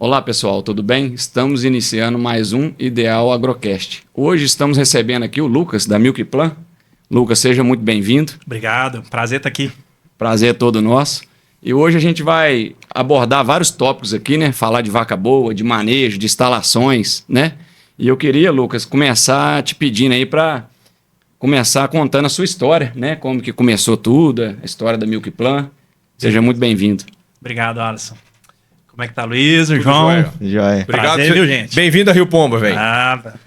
Olá pessoal, tudo bem? Estamos iniciando mais um Ideal Agrocast. Hoje estamos recebendo aqui o Lucas da Milkplan. Lucas, seja muito bem-vindo. Obrigado, prazer estar aqui. Prazer é todo nosso. E hoje a gente vai abordar vários tópicos aqui, né? Falar de vaca boa, de manejo, de instalações, né? E eu queria, Lucas, começar te pedindo aí para começar contando a sua história, né? Como que começou tudo, a história da Milkplan. Seja muito bem-vindo. Obrigado, Alisson. Como é que tá, Luiz, Tudo João? Joia. Obrigado, viu, gente? Bem-vindo a Rio Pomba, velho.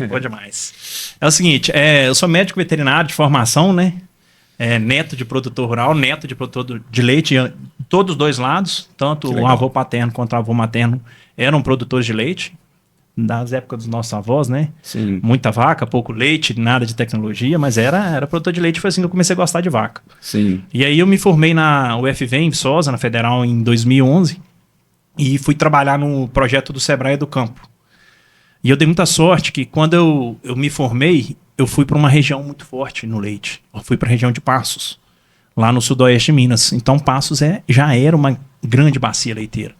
Bom demais. É o seguinte, eu sou médico veterinário de formação, né? Neto de produtor rural, neto de produtor de leite, todos os dois lados, tanto o avô paterno quanto o avô materno eram produtores de leite, das épocas dos nossos avós, né? Sim. Muita vaca, pouco leite, nada de tecnologia, mas era produtor de leite, foi assim que eu comecei a gostar de vaca. Sim. E aí eu me formei na UFV, em Viçosa, na Federal, em 2011, e fui trabalhar no projeto do Sebrae do Campo. E eu dei muita sorte que quando eu me formei, eu fui para uma região muito forte no leite. Eu fui para a região de Passos, lá no sudoeste de Minas. Então Passos já era uma grande bacia leiteira.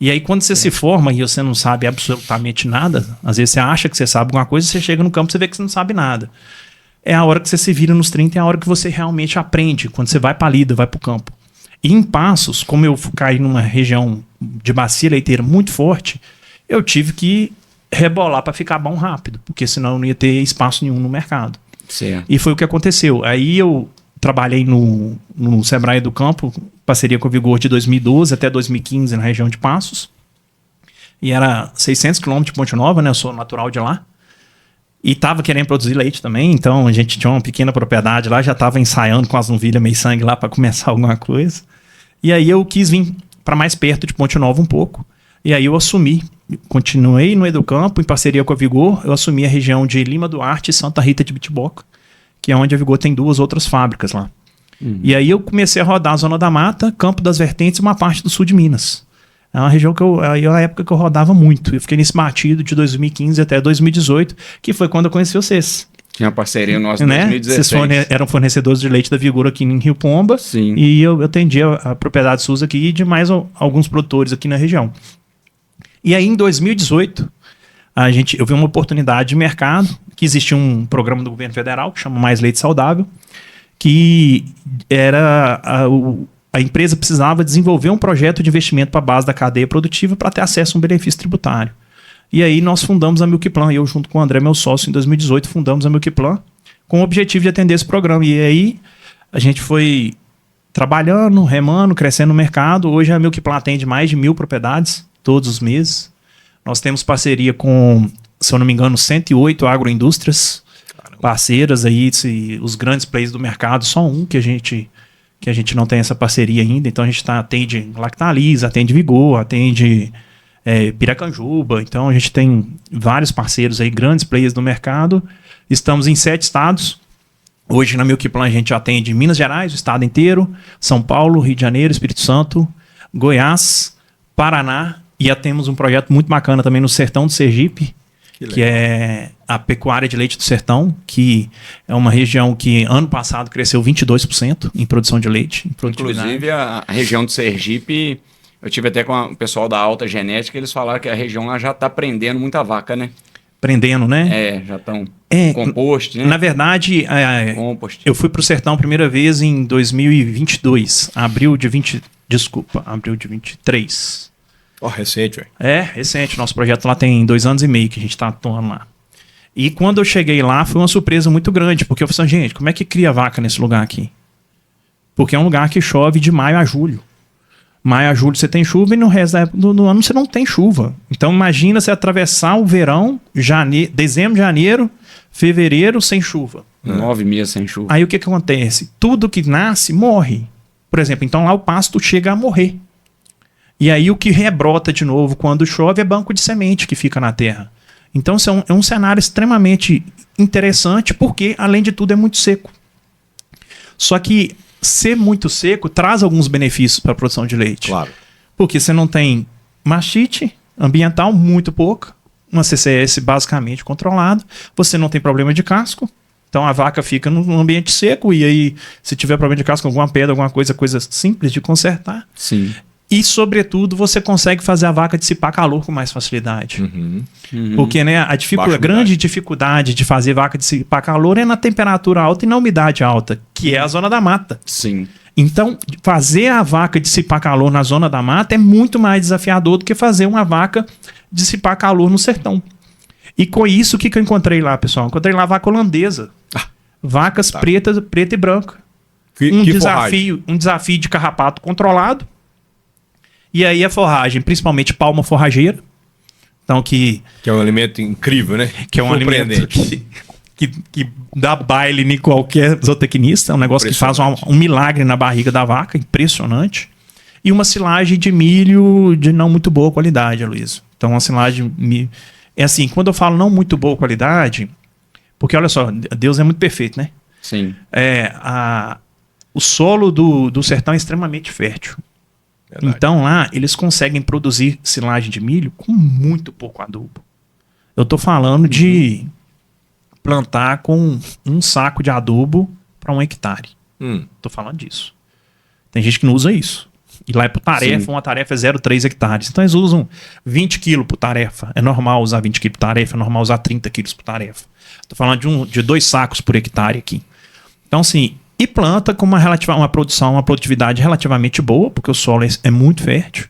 E aí quando você se forma e você não sabe absolutamente nada, às vezes você acha que você sabe alguma coisa, você chega no campo e você vê que você não sabe nada. É a hora que você se vira nos 30, é a hora que você realmente aprende, quando você vai para a lida, vai para o campo. E em Passos, como eu caí numa região de bacia leiteira muito forte, eu tive que rebolar para ficar bom rápido, porque senão eu não ia ter espaço nenhum no mercado. Certo. E foi o que aconteceu. Aí eu trabalhei no Sebrae do Campo, parceria com a Vigor de 2012 até 2015 na região de Passos. E era 600 quilômetros de Ponte Nova, né? Eu sou natural de lá. E estava querendo produzir leite também, então a gente tinha uma pequena propriedade lá, já estava ensaiando com as novilhas meio sangue lá para começar alguma coisa. E aí eu quis vir para mais perto de Ponte Nova um pouco. E aí eu assumi, continuei no Educampo, em parceria com a Vigor, eu assumi a região de Lima Duarte e Santa Rita de Bitiboca, que é onde a Vigor tem 2 outras fábricas lá. E aí eu comecei a rodar a Zona da Mata, Campo das Vertentes e uma parte do sul de Minas. É uma região que aí é uma época que eu rodava muito. Eu fiquei nesse batido de 2015 até 2018, que foi quando eu conheci vocês. Tinha parceria nossa em Né? 2016. Vocês eram fornecedores de leite da Vigor aqui em Rio Pomba. Sim. E eu atendia a propriedade SUS aqui e de mais alguns produtores aqui na região. E aí em 2018, eu vi uma oportunidade de mercado, que existia um programa do governo federal que chama Mais Leite Saudável, que era a empresa precisava desenvolver um projeto de investimento para a base da cadeia produtiva para ter acesso a um benefício tributário. E aí nós fundamos a Milkplan, eu junto com o André, meu sócio, em 2018, fundamos a Milkplan com o objetivo de atender esse programa. E aí a gente foi trabalhando, remando, crescendo no mercado. Hoje a Milkplan atende mais de 1.000 propriedades todos os meses. Nós temos parceria com, se eu não me engano, 108 agroindústrias parceiras aí, os grandes players do mercado, só um que a gente não tem essa parceria ainda. Então a gente atende Lactalis, atende Vigor, atende Piracanjuba. Então a gente tem vários parceiros aí, grandes players do mercado. Estamos em 7 estados. Hoje na Milkplan a gente atende Minas Gerais, o estado inteiro, São Paulo, Rio de Janeiro, Espírito Santo, Goiás, Paraná, e temos um projeto muito bacana também no Sertão do Sergipe, que é a pecuária de leite do Sertão, que é uma região que ano passado cresceu 22% em produção de leite. Inclusive a região do Sergipe, eu tive até com o pessoal da Alta Genética, eles falaram que a região lá já está prendendo muita vaca, né? Prendendo, né? Já estão composto, né? Na verdade, eu fui para o Sertão a primeira vez em 2022, abril de 23. Recente, velho. Recente. Nosso projeto lá tem 2 anos e meio que a gente está atuando lá. E quando eu cheguei lá, foi uma surpresa muito grande, porque eu falei assim, gente, como é que cria vaca nesse lugar aqui? Porque é um lugar que chove de maio a julho. Maio a julho você tem chuva e no resto da época do ano você não tem chuva. Então imagina você atravessar o verão, dezembro, janeiro, fevereiro sem chuva. 9 meses sem chuva. Aí o que acontece? Tudo que nasce morre. Por exemplo, então lá o pasto chega a morrer. E aí o que rebrota de novo quando chove é banco de semente que fica na terra. Então é um cenário extremamente interessante porque, além de tudo, é muito seco. Só que ser muito seco traz alguns benefícios para a produção de leite. Claro. Porque você não tem mastite ambiental, muito pouca, uma CCS basicamente controlada, você não tem problema de casco, então a vaca fica num ambiente seco e aí se tiver problema de casco, alguma pedra, alguma coisa simples de consertar. Sim. E, sobretudo, você consegue fazer a vaca dissipar calor com mais facilidade. Porque, né, a grande dificuldade de fazer vaca dissipar calor é na temperatura alta e na umidade alta, que é a zona da mata. Sim. Então, fazer a vaca dissipar calor na zona da mata é muito mais desafiador do que fazer uma vaca dissipar calor no sertão. E com isso, o que eu encontrei lá, pessoal? Encontrei lá vaca holandesa. Vacas preta e branca. Um desafio de carrapato controlado. E aí a forragem, principalmente palma forrageira. Então que é um alimento incrível, né? Que é um alimento que dá baile em qualquer zootecnista. É um negócio que faz um milagre na barriga da vaca. Impressionante. E uma silagem de milho de não muito boa qualidade, Luiz. Então uma silagem... É assim, quando eu falo não muito boa qualidade... Porque olha só, Deus é muito perfeito, né? Sim. O solo do sertão é extremamente fértil. Verdade. Então lá eles conseguem produzir silagem de milho com muito pouco adubo. Eu tô falando de plantar com um saco de adubo para 1 hectare. Tô falando disso. Tem gente que não usa isso. E lá é por tarefa, uma tarefa é 0,3 hectares. Então eles usam 20 quilos por tarefa. É normal usar 20 quilos por tarefa, é normal usar 30 quilos por tarefa. Tô falando de 2 sacos por hectare aqui. Então assim... E planta com uma produtividade relativamente boa, porque o solo é muito fértil.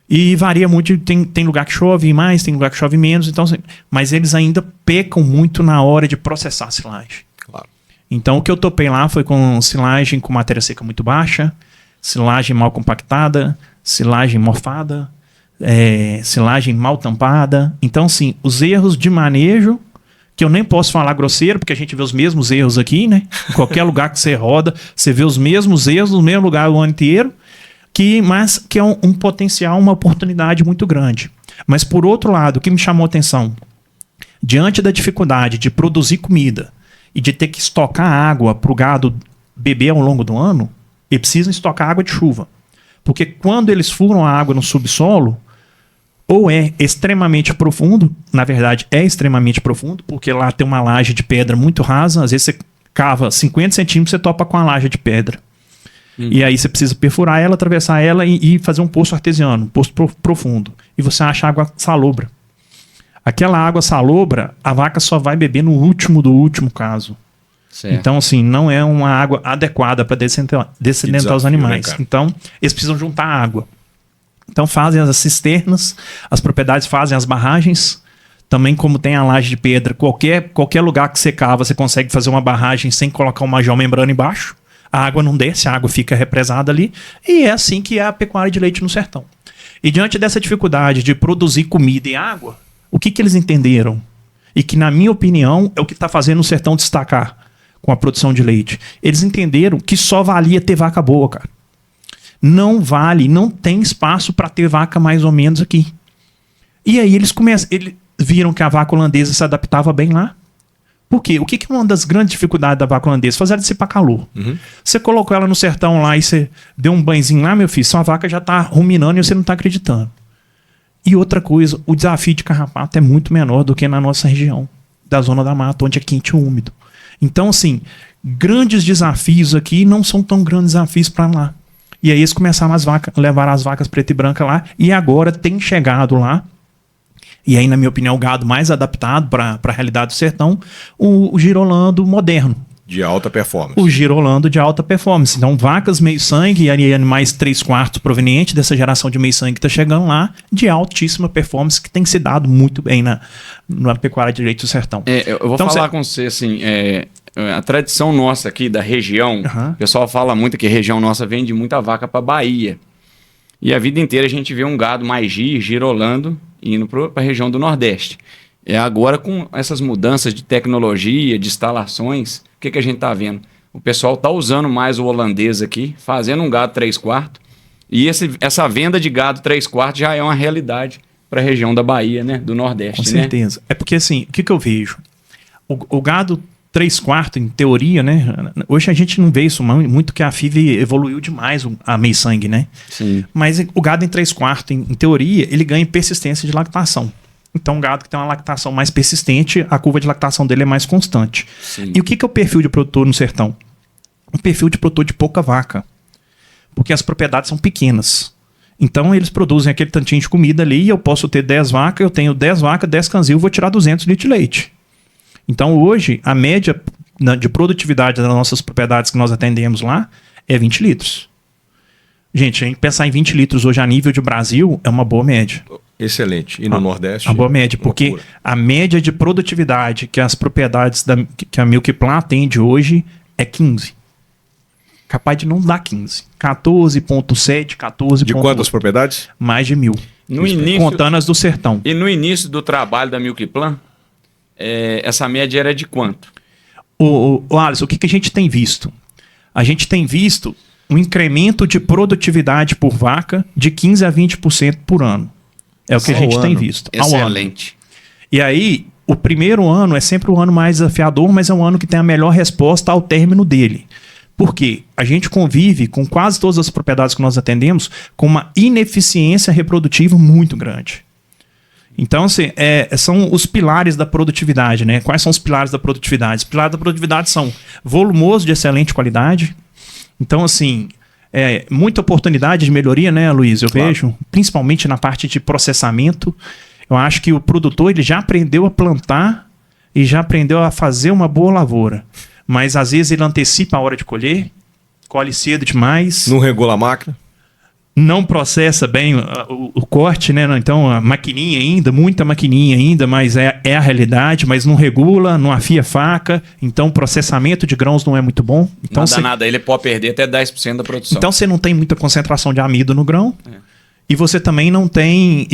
E varia muito, tem lugar que chove mais, tem lugar que chove menos. Então, mas eles ainda pecam muito na hora de processar a silagem. Claro. Então o que eu topei lá foi com silagem com matéria seca muito baixa, silagem mal compactada, silagem mofada, silagem mal tampada. Então, sim, os erros de manejo... que eu nem posso falar grosseiro, porque a gente vê os mesmos erros aqui, né? Em qualquer lugar que você roda, você vê os mesmos erros no mesmo lugar o ano inteiro, mas que é um potencial, uma oportunidade muito grande. Mas, por outro lado, o que me chamou a atenção, diante da dificuldade de produzir comida e de ter que estocar água para o gado beber ao longo do ano, eles precisam estocar água de chuva. Porque quando eles furam a água no subsolo, ou é extremamente profundo, na verdade é extremamente profundo, porque lá tem uma laje de pedra muito rasa, às vezes você cava 50 centímetros, você topa com a laje de pedra. E aí você precisa perfurar ela, atravessar ela e fazer um poço artesiano, um poço profundo. E você acha água salobra. Aquela água salobra, a vaca só vai beber no último do último caso. Certo. Então, assim, não é uma água adequada para dessedentar os animais. Né, então, eles precisam juntar água. Então fazem as cisternas, as propriedades fazem as barragens. Também como tem a laje de pedra, qualquer lugar que você cava, você consegue fazer uma barragem sem colocar uma geomembrana embaixo. A água não desce, a água fica represada ali. E é assim que é a pecuária de leite no sertão. E diante dessa dificuldade de produzir comida e água, o que eles entenderam? E que, na minha opinião, é o que está fazendo o sertão destacar com a produção de leite. Eles entenderam que só valia ter vaca boa, cara. Não vale, não tem espaço para ter vaca mais ou menos aqui. E aí eles viram que a vaca holandesa se adaptava bem lá. Por quê? O que é uma das grandes dificuldades da vaca holandesa? Fazer ela dissipar calor. Você colocou ela no sertão lá e você deu um banhozinho lá, meu filho, sua vaca já está ruminando e você não está acreditando. E outra coisa, o desafio de carrapato é muito menor do que na nossa região, da zona da mata, onde é quente e úmido. Então, assim, grandes desafios aqui não são tão grandes desafios para lá. E aí eles começaram a levar as vacas preta e branca lá, e agora tem chegado lá, e aí, na minha opinião, o gado mais adaptado para a realidade do sertão, o girolando moderno. De alta performance. O girolando de alta performance. Então, vacas meio-sangue e animais 3/4 provenientes dessa geração de meio-sangue que está chegando lá, de altíssima performance, que tem se dado muito bem na pecuária de leite do sertão. Eu vou falar com você, assim, a tradição nossa aqui da região, o pessoal fala muito que a região nossa vende muita vaca para Bahia. E a vida inteira a gente vê um gado mais girolando, indo para a região do Nordeste. Agora, com essas mudanças de tecnologia, de instalações, o que a gente está vendo? O pessoal está usando mais o holandês aqui, fazendo um gado 3/4, e essa venda de gado 3/4 já é uma realidade para a região da Bahia, né? Do Nordeste. Com certeza. É porque, assim, o que eu vejo? O gado 3/4, em teoria, né? Hoje a gente não vê isso muito, que a FIV evoluiu demais a meio-sangue, né? Sim. Mas o gado em 3/4, em teoria, ele ganha persistência de lactação. Então, um gado que tem uma lactação mais persistente, a curva de lactação dele é mais constante. Sim. E o que é o perfil de produtor no sertão? Um perfil de produtor de pouca vaca. Porque as propriedades são pequenas. Então eles produzem aquele tantinho de comida ali e eu posso ter 10 vacas, eu tenho 10 vacas, 10 canzil, vou tirar 200 litros de leite. Então hoje a média de produtividade das nossas propriedades que nós atendemos lá é 20 litros. Gente, a gente pensar em 20 litros hoje a nível de Brasil é uma boa média. Excelente. E no Nordeste? Uma boa média, porque loucura. a média de produtividade que as propriedades que a Milk Plan atende hoje é 15. Capaz de não dar 15. 14,7, 14,8. De quantas propriedades? Mais de 1.000. No início, Contando as do sertão. e no início do trabalho da Milk Plan, essa média era de quanto? O Alisson, o que a gente tem visto? A gente tem visto um incremento de produtividade por vaca de 15% a 20% por ano. É o que a gente tem visto. Ao ano. Excelente. E aí, o primeiro ano é sempre o ano mais desafiador, mas é um ano que tem a melhor resposta ao término dele. Por quê? A gente convive com quase todas as propriedades que nós atendemos com uma ineficiência reprodutiva muito grande. Então, assim, são os pilares da produtividade, né? Quais são os pilares da produtividade? Os pilares da produtividade são volumoso de excelente qualidade. Então, assim, muita oportunidade de melhoria, né, Luiz? Eu vejo, principalmente na parte de processamento. Eu acho que o produtor ele já aprendeu a plantar e já aprendeu a fazer uma boa lavoura. Mas, às vezes, ele antecipa a hora de colher, colhe cedo demais. Não regula a máquina? Não processa bem o corte, né? Então, a maquininha ainda, muita maquininha ainda, mas é a realidade, mas não regula, não afia faca, então o processamento de grãos não é muito bom. Então, Nada, ele pode perder até 10% da produção. Então você não tem muita concentração de amido no grão, e você também não tem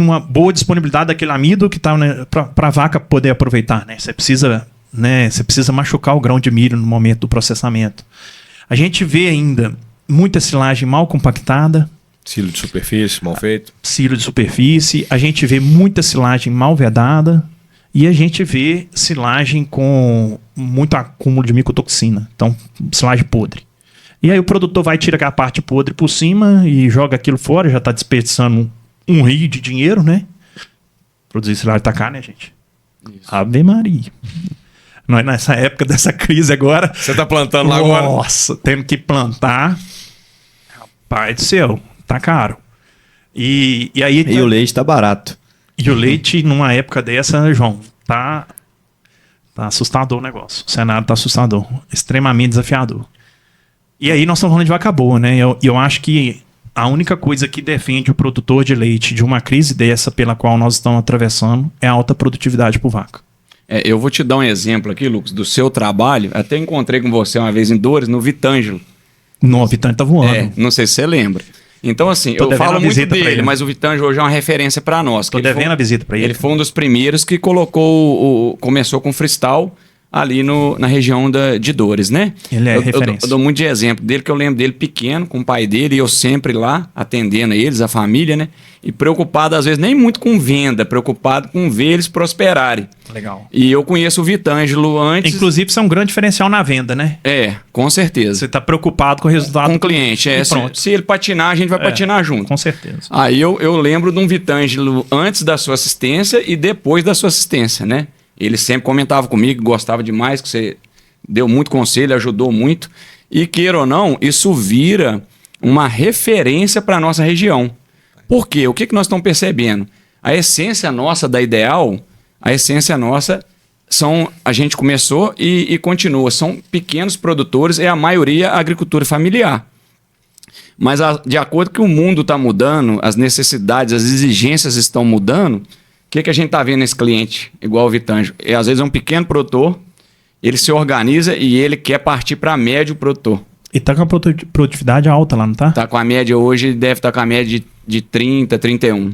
uma boa disponibilidade daquele amido que está, né, para a vaca poder aproveitar, né? Você precisa machucar o grão de milho no momento do processamento. A gente vê ainda muita silagem mal compactada. Silo de superfície, mal feito. Silo de superfície. A gente vê muita silagem mal vedada. E a gente vê silagem com muito acúmulo de micotoxina. Então, silagem podre. E aí o produtor vai tirar a parte podre por cima e joga aquilo fora. Já está desperdiçando um rio de dinheiro, né? Produzir silagem tá caro, né, gente? Isso. Ave Maria. Nós nessa época dessa crise agora... Você tá plantando lá agora? Nossa, temos que plantar. Rapaz do céu, tá caro. E aí... E o leite tá barato. E o leite, numa época dessa, João, tá assustador o negócio. O cenário tá assustador. Extremamente desafiador. E aí nós estamos falando de vaca boa, né? Eu acho que a única coisa que defende o produtor de leite de uma crise dessa pela qual nós estamos atravessando é a alta produtividade por vaca. Eu vou te dar um exemplo aqui, Lucas, do seu trabalho. Até encontrei com você uma vez em Dores, no Vitângelo. O Vitângelo tá voando. Não sei se você lembra. Então, assim, eu falo muito dele, mas o Vitângelo hoje é uma referência para nós. Tô devendo a visita para ele. Ele foi um dos primeiros que começou com freestyle ali na região de Dores, né? Ele é referência. Eu dou muito de exemplo dele, que eu lembro dele pequeno, com o pai dele, e eu sempre lá, atendendo eles, a família, né? E preocupado, às vezes, nem muito com venda, preocupado com ver eles prosperarem. Legal. E eu conheço o Vitângelo antes... Inclusive, isso é um grande diferencial na venda, né? Com certeza. Você tá preocupado com o resultado. Com o cliente, se ele patinar, a gente vai patinar junto. Com certeza. Aí eu lembro de um Vitângelo antes da sua assistência e depois da sua assistência, né? Ele sempre comentava comigo, gostava demais, que você deu muito conselho, ajudou muito. E, queira ou não, isso vira uma referência para a nossa região. Por quê? O que nós estamos percebendo? A essência nossa da Ideal, a essência nossa a gente começou e continua, são pequenos produtores, a maioria agricultura familiar. Mas de acordo com o mundo está mudando, as necessidades, as exigências estão mudando, o que a gente está vendo nesse cliente, igual o Vitângelo? Às vezes é um pequeno produtor, ele se organiza e ele quer partir para médio produtor. E tá com a produtividade alta lá, não tá? Tá com a média hoje, deve estar com a média de 30, 31.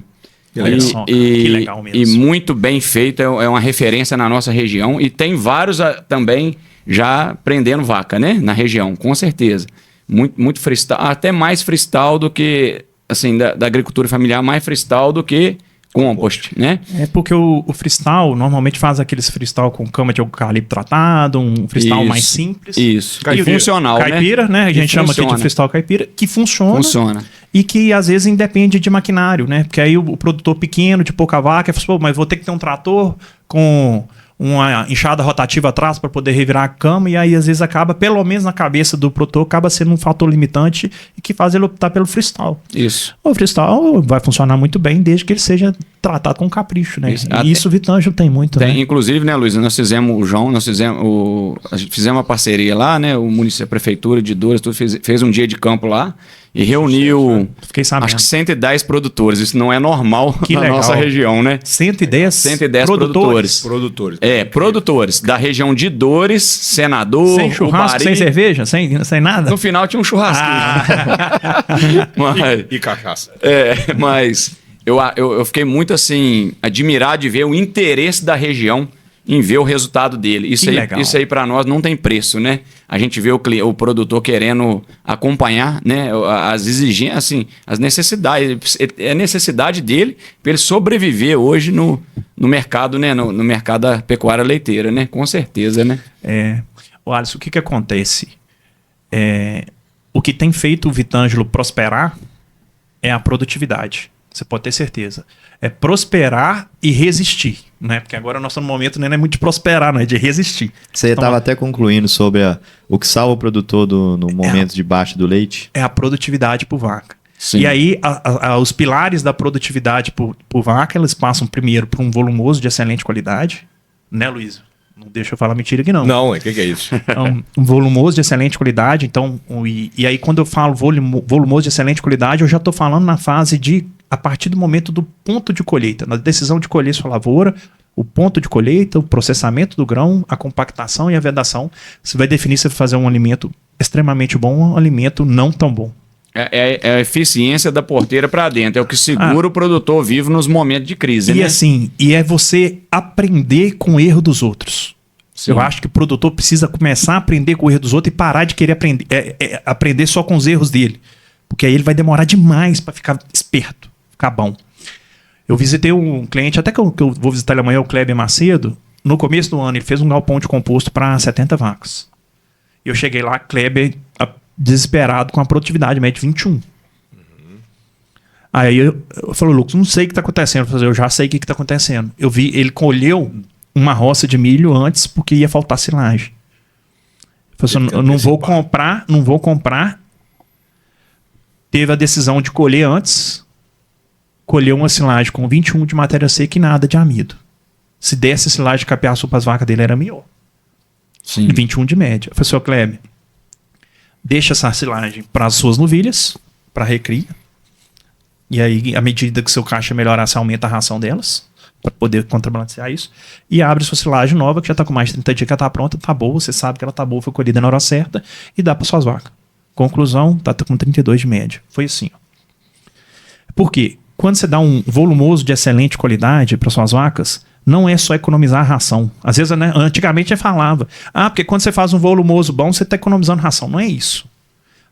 Que legal, que legal mesmo. E muito bem feito, é uma referência na nossa região. E tem vários também já prendendo vaca, né? Na região, com certeza. Muito freestyle, até mais freestyle do que, assim, da agricultura familiar, mais freestyle do que compost, né? É porque o freestyle normalmente faz aqueles freestyle com cama de eucalipto tratado, um freestyle mais simples. Isso. E funcional, caipira, né? A gente chama aqui de freestyle caipira, que funciona. E que às vezes independe de maquinário, né? Porque aí o produtor pequeno, de pouca vaca, fala, mas vou ter que ter um trator com uma enxada rotativa atrás para poder revirar a cama, e aí às vezes acaba, pelo menos na cabeça do produtor, acaba sendo um fator limitante e que faz ele optar pelo freestyle. Isso. O freestyle vai funcionar muito bem desde que ele seja tratado com capricho, né? Isso. E isso o Vitangelo tem muito, Tem, né? inclusive, né, Luiz, nós fizemos a gente fizemos uma parceria lá, né, o município, a prefeitura de Douras, tudo fez um dia de campo lá e reuniu, Fiquei sabendo. acho que 110 produtores. Isso não é normal Que na legal. nossa região, né? 110 produtores. Produtores. Produtores da região de Dores, Senador, Sem churrasco, Ubari. sem cerveja, sem nada? No final tinha um churrasquinho. Mas, E cachaça. mas eu fiquei muito assim, admirado de ver o interesse da região em ver o resultado dele. Isso aí para nós não tem preço, né? A gente vê o produtor querendo acompanhar, né, as exigências, assim, as necessidades. É a necessidade dele para ele sobreviver hoje no mercado, né? No mercado da pecuária leiteira, né? Com certeza, né? O Alisson, o que acontece? O que tem feito o Vitangelo prosperar é a produtividade. Você pode ter certeza. É prosperar e resistir, né? Porque agora o nosso momento não é muito de prosperar, não é de resistir. Você estava até concluindo sobre o que salva o produtor no momento de baixa do leite. É a produtividade por vaca. Sim. E aí, os pilares da produtividade por vaca, eles passam primeiro por um volumoso de excelente qualidade, né, Luiz? Não deixa eu falar mentira aqui, não. Não, o que é isso? Então, um volumoso de excelente qualidade. Então, e aí, quando eu falo volumoso de excelente qualidade, eu já estou falando na fase de, a partir do momento do ponto de colheita, na decisão de colher sua lavoura, o ponto de colheita, o processamento do grão, a compactação e a vedação. Você vai definir se vai fazer um alimento extremamente bom ou um alimento não tão bom. É a eficiência da porteira para dentro. É o que segura o produtor vivo nos momentos de crise, né? E é você aprender com o erro dos outros. Sim. Eu acho que o produtor precisa começar a aprender com o erro dos outros e parar de querer aprender só com os erros dele. Porque aí ele vai demorar demais para ficar esperto, ficar bom. Eu visitei um cliente, até que eu vou visitar ele amanhã, o Kleber Macedo. No começo do ano, ele fez um galpão de composto para 70 vacas. Eu cheguei lá, Kleber desesperado com a produtividade média de 21. Aí eu falei, Lucas, não sei o que está acontecendo. Eu já sei o que está acontecendo. Eu vi, ele colheu uma roça de milho antes porque ia faltar silagem. Eu falei assim, eu não vou comprar. Teve a decisão de colher antes. Colheu uma silagem com 21 de matéria seca e nada de amido. Se desse silagem de capiaçu para as vacas dele, era melhor. Sim. 21 de média. Eu falei, senhor Kleber, deixa essa silagem para as suas novilhas, para recria. E aí, à medida que seu caixa melhorar, você aumenta a ração delas, para poder contrabalancear isso. E abre sua silagem nova, que já está com mais de 30 dias, que ela está pronta, está boa, você sabe que ela está boa, foi colhida na hora certa, e dá para suas vacas. Conclusão, está com 32 de média. Foi assim. Ó. Por quê? Quando você dá um volumoso de excelente qualidade para suas vacas, não é só economizar a ração. Às vezes, né, antigamente, falava, porque quando você faz um volumoso bom, você está economizando ração. Não é isso.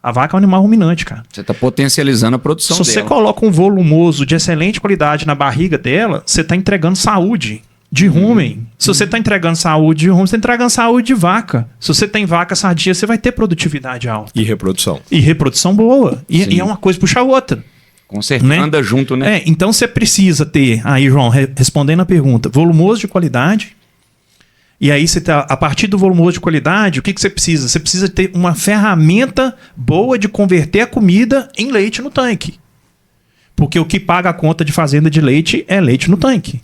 A vaca é um animal ruminante, cara. Você está potencializando a produção dela. Se você coloca um volumoso de excelente qualidade na barriga dela, você está entregando saúde de rumen. Se você está entregando saúde de rumen, você está entregando saúde de vaca. Se você tem vaca sadia, você vai ter produtividade alta. E reprodução. E reprodução boa. E é uma coisa puxa a outra. Com certeza, né? Anda junto, né? Então você precisa ter, aí João, respondendo a pergunta, volumoso de qualidade. E aí você tá, a partir do volumoso de qualidade, o que você precisa? Você precisa ter uma ferramenta boa de converter a comida em leite no tanque. Porque o que paga a conta de fazenda de leite é leite no tanque.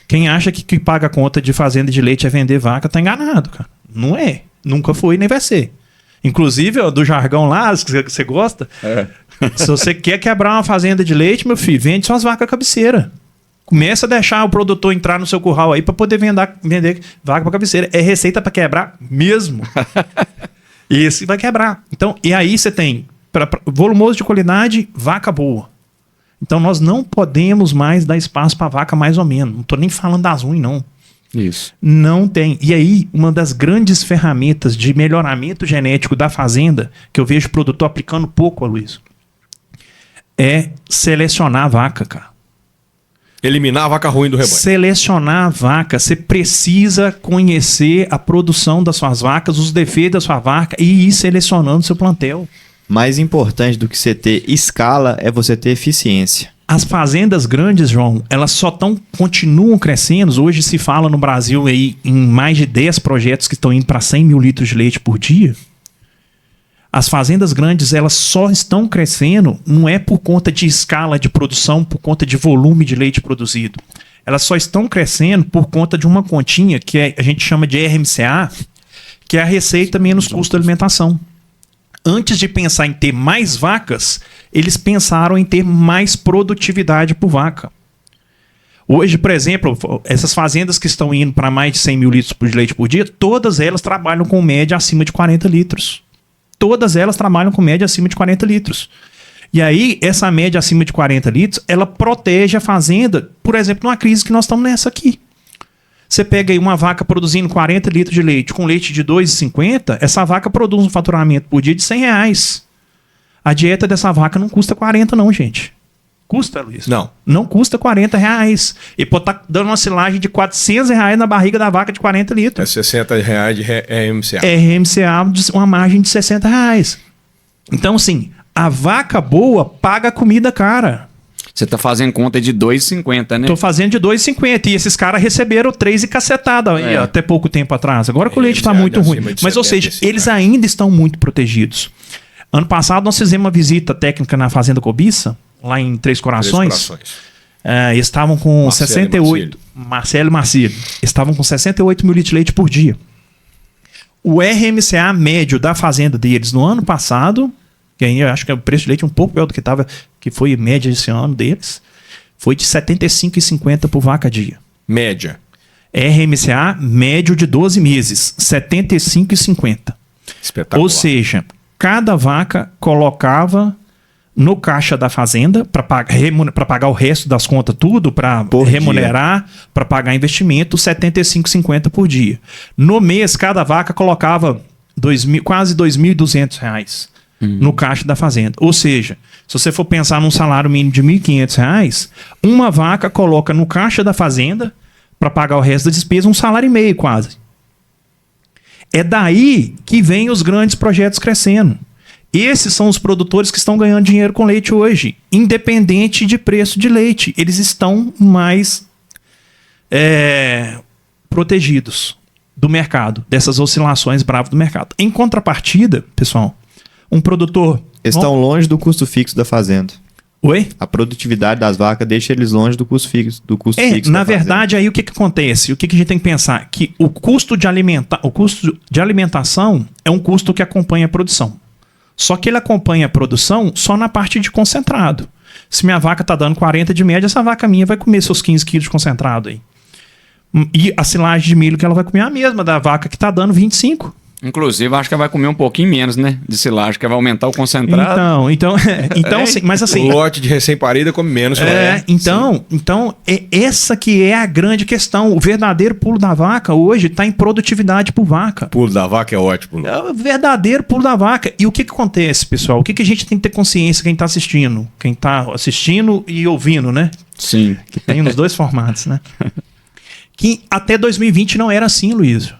Quem acha que o que paga a conta de fazenda de leite é vender vaca, tá enganado, cara. Não é. Nunca foi nem vai ser. Inclusive, ó, do jargão lá, que você gosta, se você quer quebrar uma fazenda de leite, meu filho, vende suas vacas cabeceira. Começa a deixar o produtor entrar no seu curral aí para poder vender vaca para cabeceira. É receita para quebrar mesmo. Esse vai quebrar. Então, e aí você tem volumoso de qualidade, vaca boa. Então nós não podemos mais dar espaço para vaca mais ou menos. Não estou nem falando das ruins, não. Isso. Não tem. E aí, uma das grandes ferramentas de melhoramento genético da fazenda, que eu vejo o produtor aplicando pouco, Luiz, é selecionar a vaca, cara. Eliminar a vaca ruim do rebanho. Selecionar a vaca. Você precisa conhecer a produção das suas vacas, os defeitos da sua vaca e ir selecionando seu plantel. Mais importante do que você ter escala é você ter eficiência. As fazendas grandes, João, elas continuam crescendo. Hoje se fala no Brasil aí em mais de 10 projetos que estão indo para 100 mil litros de leite por dia. As fazendas grandes, elas só estão crescendo, não é por conta de escala de produção, por conta de volume de leite produzido. Elas só estão crescendo por conta de uma continha que a gente chama de RMCA, que é a receita menos custo de alimentação. Antes de pensar em ter mais vacas, eles pensaram em ter mais produtividade por vaca. Hoje, por exemplo, essas fazendas que estão indo para mais de 100 mil litros de leite por dia, todas elas trabalham com média acima de 40 litros. Todas elas trabalham com média acima de 40 litros. E aí, essa média acima de 40 litros, ela protege a fazenda, por exemplo, numa crise que nós estamos nessa aqui. Você pega aí uma vaca produzindo 40 litros de leite com leite de R$ 2,50, essa vaca produz um faturamento por dia de R$100. A dieta dessa vaca não custa 40 não, gente. Custa, Luiz? Não. Não custa R$40. E pode estar dando uma silagem de R$400 na barriga da vaca de 40 litros. É R$60 de RMCA. RMCA, uma margem de R$60. Então, assim, a vaca boa paga comida cara. Você tá fazendo conta de 2,50, né? Tô fazendo de 2,50. E esses caras receberam 3 e cacetada aí, até pouco tempo atrás. Agora que o leite tá muito ruim. Mas, ou seja, eles ainda estão muito protegidos. Ano passado, nós fizemos uma visita técnica na Fazenda Cobiça, lá em Três Corações. Eles estavam com Marcelo 68... Marcelo e Marcílio. Estavam com 68 mil litros de leite por dia. O RMCA médio da fazenda deles no ano passado... que aí eu acho que o preço de leite um pouco pior do que estava, que foi a média esse ano deles, foi de R$ 75,50 por vaca dia. Média. RMCA médio de 12 meses, R$ 75,50. Espetacular. Ou seja, cada vaca colocava no caixa da fazenda para pagar o resto das contas, tudo, para remunerar, para pagar investimento, R$ 75,50 por dia. No mês, cada vaca colocava quase R$ 2.200. No caixa da fazenda. Ou seja, se você for pensar num salário mínimo de R$ 1.500, uma vaca coloca no caixa da fazenda, para pagar o resto da despesa, 1,5 salário quase. É daí que vem os grandes projetos crescendo. Esses são os produtores que estão ganhando dinheiro com leite hoje, independente de preço de leite. Eles estão mais protegidos do mercado, dessas oscilações bravas do mercado. Em contrapartida, pessoal, um produtor... Estão longe do custo fixo da fazenda. Oi? A produtividade das vacas deixa eles longe do custo fixo. Na verdade, aí o que acontece? O que a gente tem que pensar? Que o custo de alimentação é um custo que acompanha a produção. Só que ele acompanha a produção só na parte de concentrado. Se minha vaca está dando 40 de média, essa vaca minha vai comer seus 15 quilos de concentrado aí. E a silagem de milho que ela vai comer é a mesma da vaca que está dando 25. Inclusive, acho que ela vai comer um pouquinho menos, né? De silagem, que vai aumentar o concentrado. Então assim, mas assim... O lote de recém-parida come menos. Então, essa que é a grande questão. O verdadeiro pulo da vaca hoje está em produtividade por vaca. Pulo da vaca é ótimo. É o verdadeiro pulo da vaca. E o que acontece, pessoal? O que a gente tem que ter consciência, quem está assistindo? Quem está assistindo e ouvindo, né? Sim. Que tem nos dois formatos, né? Que até 2020 não era assim, Luiz.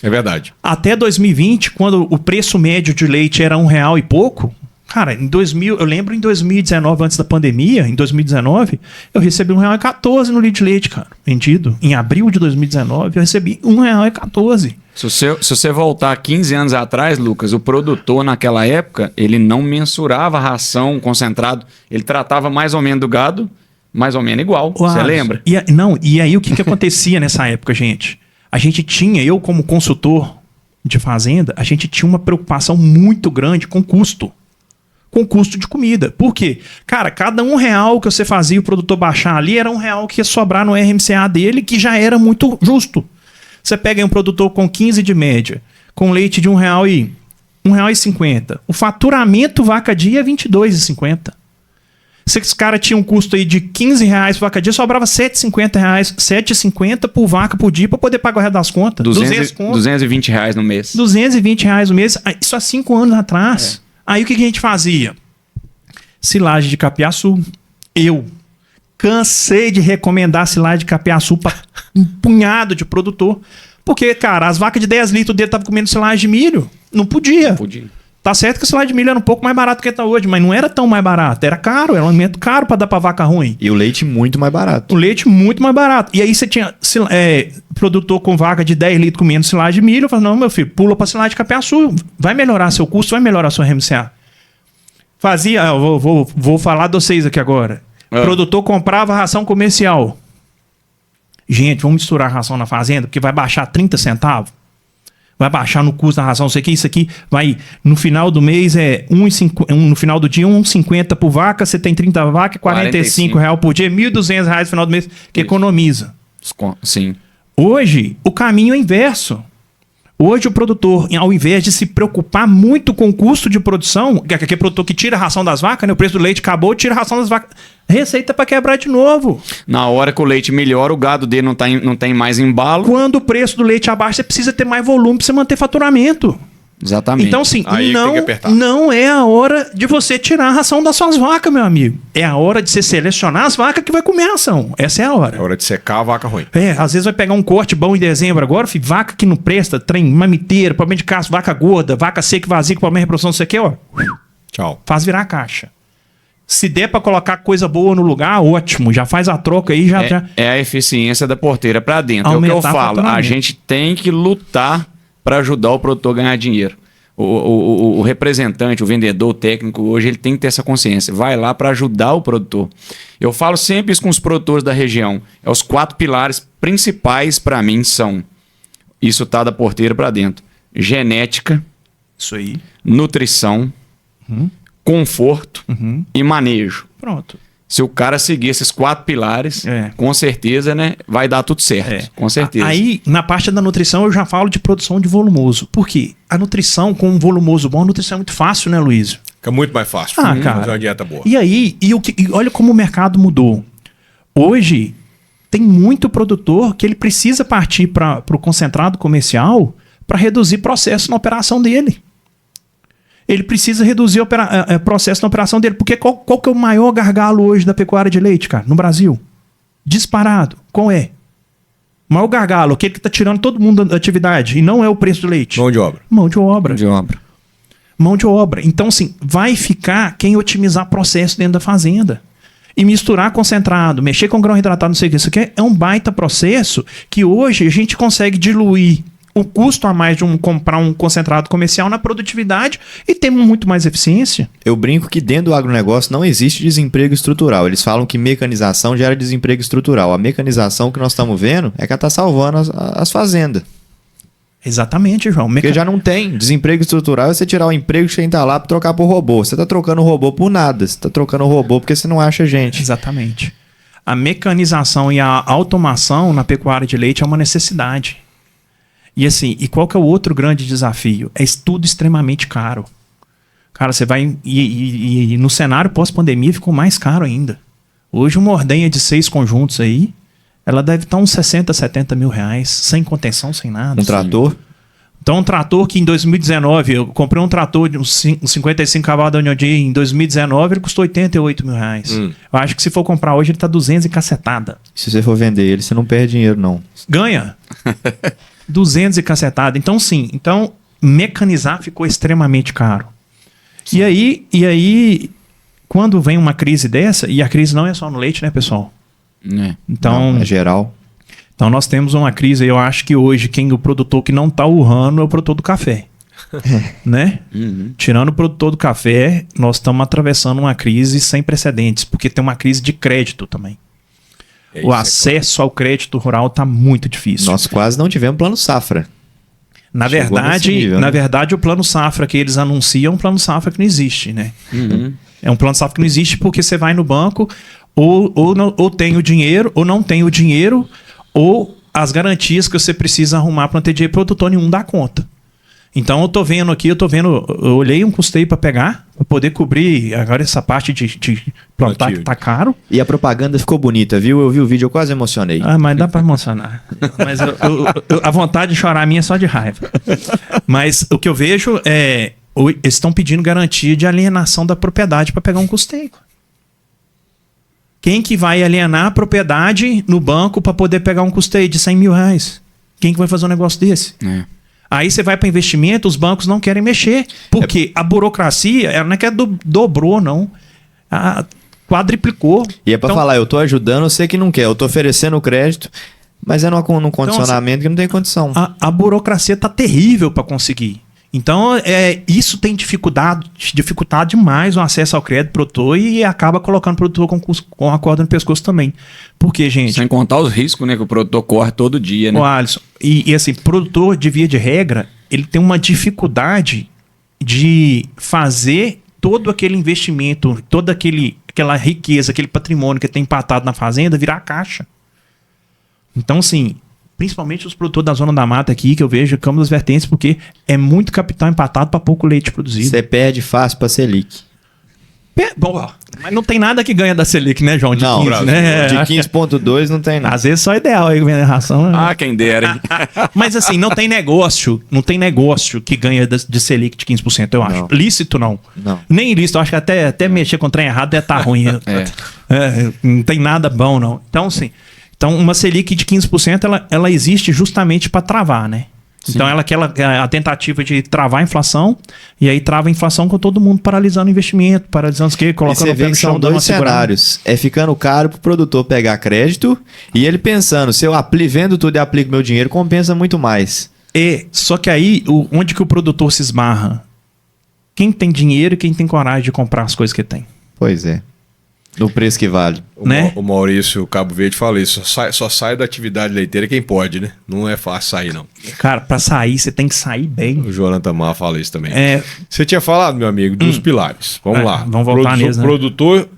É verdade. Até 2020, quando o preço médio de leite era R$1 e pouco, cara, eu lembro em 2019, antes da pandemia, em 2019, eu recebi R$1,14 no litro de leite, cara, vendido. Em abril de 2019, eu recebi R$1,14. Se você voltar 15 anos atrás, Lucas, o produtor naquela época, ele não mensurava a ração concentrado, ele tratava mais ou menos do gado, mais ou menos igual, você lembra? E aí o que acontecia nessa época, gente? A gente tinha, eu como consultor de fazenda, a gente tinha uma preocupação muito grande com custo. Com custo de comida. Por quê? Cara, cada R$1 que você fazia o produtor baixar ali era R$1 que ia sobrar no RMCA dele, que já era muito justo. Você pega aí um produtor com 15 de média, com leite de R$1,50. O faturamento vaca dia é R$22,50. Se esse cara tinha um custo aí de R$15 por vaca dia, sobrava R$7,50, R$7,50 por vaca por dia para poder pagar o resto das contas. R$220 no mês. R$220 no mês, isso há 5 anos atrás. Aí o que a gente fazia? Silagem de capiaçu. Eu cansei de recomendar silagem de capiaçu para um punhado de produtor. Porque, cara, as vacas de 10 litros dele estavam comendo silagem de milho. Não podia. Tá certo que o silagem de milho era um pouco mais barato que tá hoje, mas não era tão mais barato. Era caro, era um alimento caro para dar para vaca ruim. E o leite muito mais barato. O leite muito mais barato. E aí você tinha produtor com vaca de 10 litros comendo silagem de milho. Eu falei, não, meu filho, pula para silagem de capiaçu. Vai melhorar seu custo, vai melhorar sua RMCA. Vou falar de vocês aqui agora. Produtor comprava ração comercial. Gente, vamos misturar a ração na fazenda, porque vai baixar 30 centavos. Vai baixar no custo da ração, não sei o que, isso aqui vai, no final do mês no final do dia, 1,50 por vaca, você tem 30 vacas, R$45 por dia, R$1.200 no final do mês, que economiza. Sim. Hoje, o caminho é inverso. Hoje o produtor, ao invés de se preocupar muito com o custo de produção, que é aquele produtor que tira a ração das vacas, né? O preço do leite acabou, tira a ração das vacas, receita para quebrar de novo. Na hora que o leite melhora, o gado dele não tem mais embalo. Quando o preço do leite abaixa, você precisa ter mais volume para você manter faturamento. Exatamente. Então, assim, Aí tem que apertar. não é a hora de você tirar a ração das suas vacas, meu amigo. É a hora de você selecionar as vacas que vai comer a ração. Essa é a hora. É hora de secar a vaca ruim. Às vezes vai pegar um corte bom em dezembro agora, filho, vaca que não presta, trem, mamiteira, problema de caça, vaca gorda, vaca seca e vazia, com problema de reprodução, não sei o que, ó. Tchau. Faz virar a caixa. Se der pra colocar coisa boa no lugar, ótimo. Já faz a troca aí, já. É a eficiência da porteira para dentro. Aumentar É o que eu falo. A faturamento. gente tem que lutar para ajudar o produtor a ganhar dinheiro. O representante, o vendedor, o técnico, hoje ele tem que ter essa consciência. Vai lá para ajudar o produtor. Eu falo sempre isso com os produtores da região. Os 4 pilares principais para mim são, isso tá da porteira para dentro: genética, Isso aí. nutrição, conforto e manejo. Pronto. Se o cara seguir esses 4 pilares, com certeza, né, vai dar tudo certo. Com certeza. Aí, na parte da nutrição, eu já falo de produção de volumoso. Por quê? A nutrição com um volumoso bom, a nutrição é muito fácil, né, Luiz? Fica muito mais fácil. Cara. Fazer uma dieta boa. E aí, olha como o mercado mudou. Hoje, tem muito produtor que ele precisa partir para o concentrado comercial para reduzir processo na operação dele. Ele precisa reduzir o processo na operação dele. Porque qual que é o maior gargalo hoje da pecuária de leite, cara, no Brasil? Disparado. Qual é? O maior gargalo, aquele que está tirando todo mundo da atividade, e não é o preço do leite. Mão de obra. Mão de obra. Mão de obra. Então, assim, vai ficar quem otimizar processo dentro da fazenda. E misturar concentrado, mexer com grão hidratado, não sei o que. Isso aqui é um baita processo que hoje a gente consegue diluir o custo a mais de comprar um concentrado comercial na produtividade e temos muito mais eficiência. Eu brinco que dentro do agronegócio não existe desemprego estrutural. Eles falam que mecanização gera desemprego estrutural. A mecanização que nós estamos vendo é que ela está salvando as fazendas. Exatamente, João. Porque já não tem desemprego estrutural, é você tirar o emprego que você está lá para trocar por robô. Você está trocando o robô por nada. Você está trocando o robô porque você não acha gente. Exatamente. A mecanização e a automação na pecuária de leite é uma necessidade. E assim, e qual que é o outro grande desafio? É tudo extremamente caro. Cara, você vai... E no cenário pós-pandemia ficou mais caro ainda. Hoje uma ordenha de 6 conjuntos aí, ela deve estar uns 60, 70 mil reais, sem contenção, sem nada. Um trator? Então um trator que em 2019, eu comprei um trator de uns 55 cavalos da União de em 2019, ele custou 88 mil reais. Eu acho que se for comprar hoje, ele tá 200 e cacetada. Se você for vender ele, você não perde dinheiro, não. Ganha. 200 e cacetada. Então, sim. Então, mecanizar ficou extremamente caro. E aí, quando vem uma crise dessa, e a crise não é só no leite, né, pessoal? Então, não, é geral. Então, nós temos uma crise, eu acho que hoje, o produtor que não está urrando é o produtor do café. Né? Tirando o produtor do café, nós estamos atravessando uma crise sem precedentes, porque tem uma crise de crédito também. O acesso ao crédito rural está muito difícil. Nós quase não tivemos plano safra. Na verdade, o plano safra que eles anunciam é um plano safra que não existe, né? É um plano safra que não existe porque você vai no banco ou tem o dinheiro, ou não tem o dinheiro, ou as garantias que você precisa arrumar para não ter dinheiro, produtor nenhum dá conta. Então eu tô vendo, eu olhei um custeio para pegar, para poder cobrir agora essa parte de plantar que tá caro. E a propaganda ficou bonita, viu? Eu vi o vídeo, eu quase emocionei. Mas dá para emocionar. Mas a vontade de chorar minha é só de raiva. Mas o que eu vejo é, eles estão pedindo garantia de alienação da propriedade para pegar um custeio. Quem que vai alienar a propriedade no banco para poder pegar um custeio de 100 mil reais? Quem que vai fazer um negócio desse? Aí você vai para investimento, os bancos não querem mexer. Porque a burocracia, ela não é que dobrou, não. Quadriplicou. E é pra falar, eu tô ajudando você que não quer. Eu tô oferecendo o crédito, mas é num condicionamento que não tem condição. A burocracia tá terrível para conseguir. Então, isso tem dificultado demais o acesso ao crédito do produtor e acaba colocando o produtor com a corda no pescoço também. Porque, gente... Sem contar os riscos, né, que o produtor corre todo dia, né? Ô, Alisson, e assim, produtor, de via de regra, ele tem uma dificuldade de fazer todo aquele investimento, toda aquela riqueza, aquele patrimônio que tem empatado na fazenda, virar caixa. Então, assim... Principalmente os produtores da Zona da Mata aqui, que eu vejo Câmara das Vertentes, porque é muito capital empatado para pouco leite produzido. Você perde fácil para Selic. Bom, mas não tem nada que ganha da Selic, né, João? De não, 15, né? De 15,2 não tem nada. Às vezes só ideal aí vender ração. Né? Quem dera, hein? Mas assim, não tem negócio que ganha de Selic de 15%, eu acho. Não. Lícito, não. Nem ilícito, eu acho que até mexer com o trem errado deve estar ruim. Não tem nada bom, não. Então, assim... Então, uma Selic de 15%, ela existe justamente para travar, né? Sim. Então, a tentativa de travar a inflação, e aí trava a inflação com todo mundo paralisando o investimento, paralisando o quê? Colocando o pé no chão. São dois cenários. É ficando caro pro produtor pegar crédito, e ele pensando, se eu vendo tudo e aplico meu dinheiro, compensa muito mais. Só que aí, onde que o produtor se esbarra? Quem tem dinheiro e quem tem coragem de comprar as coisas que tem. Pois é. No preço que vale. O Maurício Cabo Verde fala isso. Só sai da atividade leiteira quem pode, né? Não é fácil sair, não. Cara, pra sair, você tem que sair bem. O João Tamar fala isso também. Você tinha falado, meu amigo, dos pilares. Vamos lá. Vamos voltar nisso, né? Produtor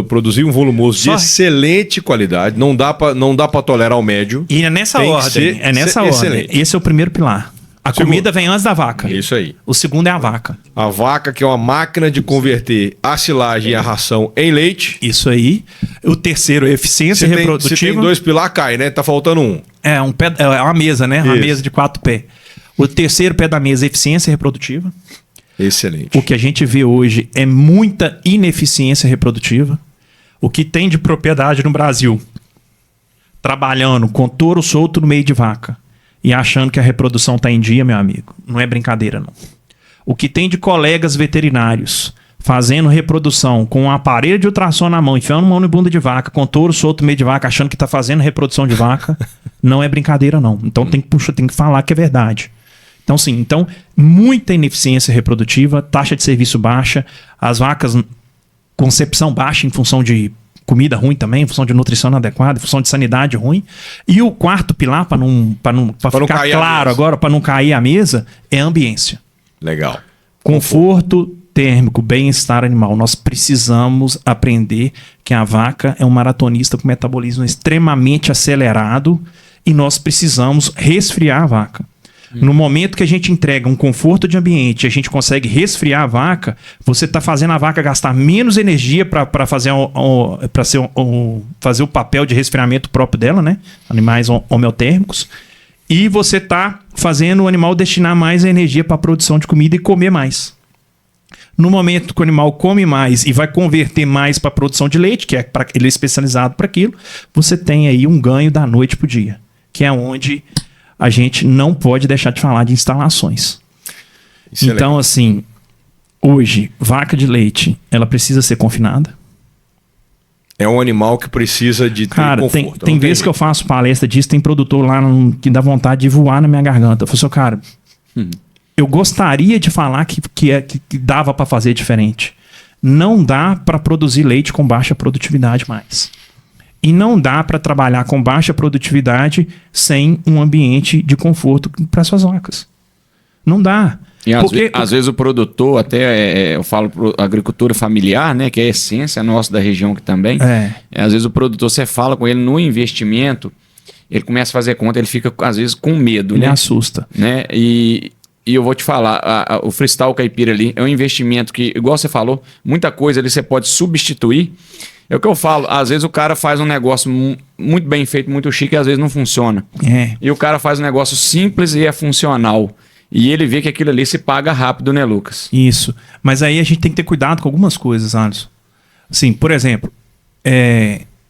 produzir um volumoso de excelente qualidade. Não dá pra tolerar o médio. E é nessa ordem. Excelente. Esse é o primeiro pilar. A comida vem antes da vaca. Isso aí. O segundo é a vaca. A vaca, que é uma máquina de converter a silagem e a ração em leite. Isso aí. O terceiro é eficiência reprodutiva. Se tem 2 pilares, cai, né? Tá faltando um. É uma mesa, né? Uma mesa de 4 pés. O terceiro pé da mesa é eficiência reprodutiva. Excelente. O que a gente vê hoje é muita ineficiência reprodutiva. O que tem de propriedade no Brasil, trabalhando com touro solto no meio de vaca e achando que a reprodução está em dia, meu amigo, não é brincadeira, não. O que tem de colegas veterinários fazendo reprodução com um aparelho de ultrassom na mão, enfiando mão no bunda de vaca, com touro solto no meio de vaca, achando que está fazendo reprodução de vaca, não é brincadeira, não. Então tem que falar que é verdade. Então, sim, muita ineficiência reprodutiva, taxa de serviço baixa, as vacas, concepção baixa em função de comida ruim também, em função de nutrição inadequada, em função de sanidade ruim. E o quarto pilar, para ficar claro agora, para não cair a mesa, é a ambiência. Legal. Conforto térmico, bem-estar animal. Nós precisamos aprender que a vaca é um maratonista com metabolismo extremamente acelerado e nós precisamos resfriar a vaca. No momento que a gente entrega um conforto de ambiente, a gente consegue resfriar a vaca, você está fazendo a vaca gastar menos energia para fazer o papel de resfriamento próprio dela, né? Animais homeotérmicos. E você está fazendo o animal destinar mais energia para a produção de comida e comer mais. No momento que o animal come mais e vai converter mais para a produção de leite, que ele é especializado para aquilo, você tem aí um ganho da noite para o dia, que é onde a gente não pode deixar de falar de instalações. Então, assim, hoje, vaca de leite, ela precisa ser confinada. É um animal que precisa de conforto. Tem vezes que eu faço palestra disso, tem produtor lá que dá vontade de voar na minha garganta. Eu falo assim, cara, eu gostaria de falar que dava para fazer diferente. Não dá para produzir leite com baixa produtividade mais. E não dá para trabalhar com baixa produtividade sem um ambiente de conforto para suas vacas. Não dá. E às vezes o produtor, até eu falo agricultura familiar, né, que é a essência nossa da região aqui também. Às vezes o produtor, você fala com ele no investimento, ele começa a fazer conta, ele fica às vezes com medo. Ele né? assusta. Né? E eu vou te falar, o Freestyle Caipira ali é um investimento que, igual você falou, muita coisa ali você pode substituir. É o que eu falo, às vezes o cara faz um negócio muito bem feito, muito chique, e às vezes não funciona. E o cara faz um negócio simples e é funcional. E ele vê que aquilo ali se paga rápido, né, Lucas? Isso. Mas aí a gente tem que ter cuidado com algumas coisas, Alisson. Assim, por exemplo,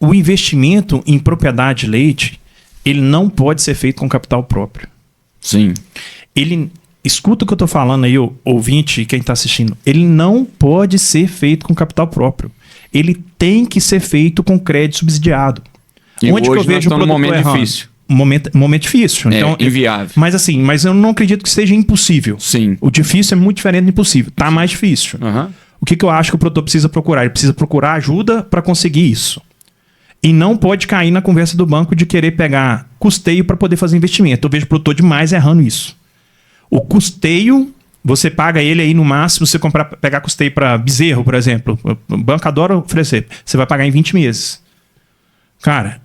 o investimento em propriedade de leite, ele não pode ser feito com capital próprio. Sim. Ele, escuta o que eu tô falando aí, o ouvinte, quem tá assistindo, ele não pode ser feito com capital próprio. Ele tem que ser feito com crédito subsidiado. E Onde hoje que eu vejo nós estamos num momento errando? difícil. Momento difícil. Então, inviável. Mas eu não acredito que seja impossível. Sim. O difícil é muito diferente do impossível. Tá mais difícil. Aham. O que eu acho que o produtor precisa procurar? Ele precisa procurar ajuda para conseguir isso. E não pode cair na conversa do banco de querer pegar custeio para poder fazer investimento. Eu vejo o produtor demais errando isso. O custeio, você paga ele aí no máximo, se você pegar custeio para bezerro, por exemplo. O banco adora oferecer. Você vai pagar em 20 meses. Cara,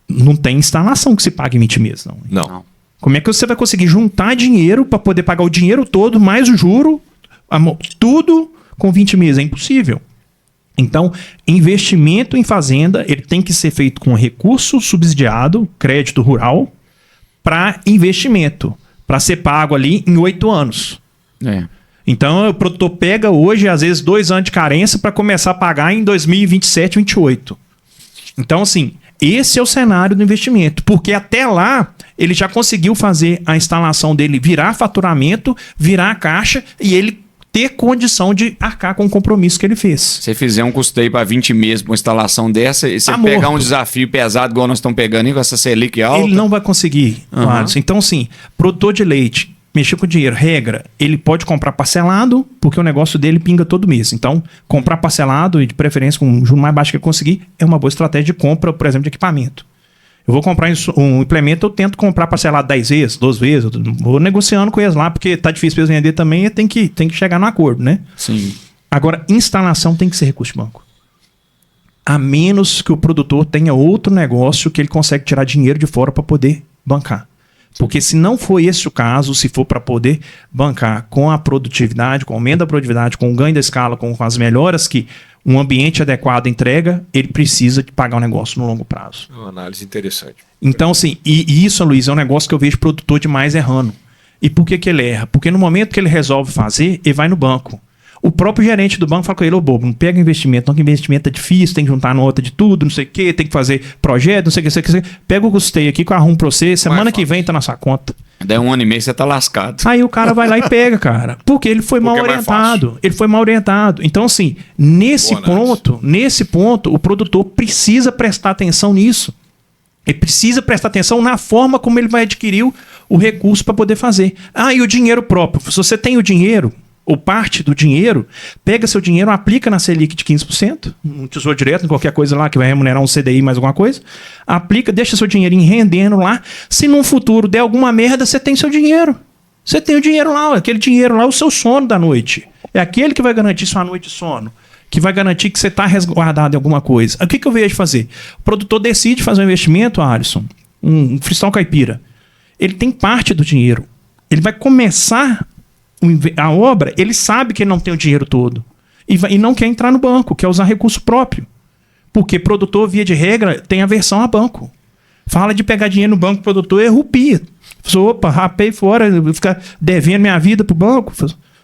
não tem instalação que se pague em 20 meses, não. Não. Como é que você vai conseguir juntar dinheiro para poder pagar o dinheiro todo, mais o juro, tudo com 20 meses? É impossível. Então, investimento em fazenda, ele tem que ser feito com recurso subsidiado, crédito rural, para investimento, para ser pago ali em 8 anos. Então, o produtor pega hoje, às vezes, 2 anos de carência para começar a pagar em 2027, 2028. Então, assim, esse é o cenário do investimento, porque até lá ele já conseguiu fazer a instalação dele virar faturamento, virar a caixa e ele ter condição de arcar com o compromisso que ele fez. Se você fizer um custeio para 20 meses para uma instalação dessa, e você Tá pegar morto. um desafio pesado igual nós estamos pegando aí com essa Selic alta... Ele não vai conseguir, Alisson. Então, assim, produtor de leite, mexer com dinheiro, regra, ele pode comprar parcelado, porque o negócio dele pinga todo mês. Então, comprar parcelado e de preferência com o juro mais baixo que ele conseguir, é uma boa estratégia de compra, por exemplo, de equipamento. Eu vou comprar um implemento, eu tento comprar parcelado 10 vezes, 12 vezes, eu vou negociando com eles lá, porque tá difícil para eles vender também e tem que chegar no acordo, né? Sim. Agora, instalação tem que ser recurso de banco. A menos que o produtor tenha outro negócio que ele consegue tirar dinheiro de fora para poder bancar. Porque se não for esse o caso, se for para poder bancar com a produtividade, com o aumento da produtividade, com o ganho da escala, com as melhoras que um ambiente adequado entrega, ele precisa de pagar o negócio no longo prazo. Uma análise interessante. Então, assim, e isso, Luiz, é um negócio que eu vejo produtor demais errando. E por que ele erra? Porque no momento que ele resolve fazer, ele vai no banco. O próprio gerente do banco fala com ele, ô bobo, não pega investimento, não, que investimento é difícil, tem que juntar nota de tudo, não sei o quê, tem que fazer projeto, não sei o que, não sei o que. Pega o custeio aqui que eu arrumo pra você, semana que vem tá na sua conta. Daí 1 ano e meio você tá lascado. Aí o cara vai lá e pega, cara. Porque ele foi mal Porque é mais orientado. Ele foi mal orientado. Então, assim, nesse ponto, o produtor precisa prestar atenção nisso. Ele precisa prestar atenção na forma como ele vai adquirir o recurso para poder fazer. Ah, e o dinheiro próprio. Se você tem o dinheiro, ou parte do dinheiro, pega seu dinheiro, aplica na Selic de 15%, um tesouro direto, em qualquer coisa lá que vai remunerar um CDI mais alguma coisa, aplica, deixa seu dinheirinho rendendo lá. Se num futuro der alguma merda, você tem seu dinheiro. Você tem o dinheiro lá, aquele dinheiro lá é o seu sono da noite. É aquele que vai garantir sua noite de sono, que vai garantir que você está resguardado em alguma coisa. O que eu vejo fazer? O produtor decide fazer um investimento, Alisson, um freestyle caipira. Ele tem parte do dinheiro. Ele vai começar a obra, ele sabe que ele não tem o dinheiro todo e não quer entrar no banco, quer usar recurso próprio, porque produtor, via de regra, tem aversão a banco. Fala de pegar dinheiro no banco, produtor é rupia. Opa, rapei fora, vou ficar devendo minha vida pro banco.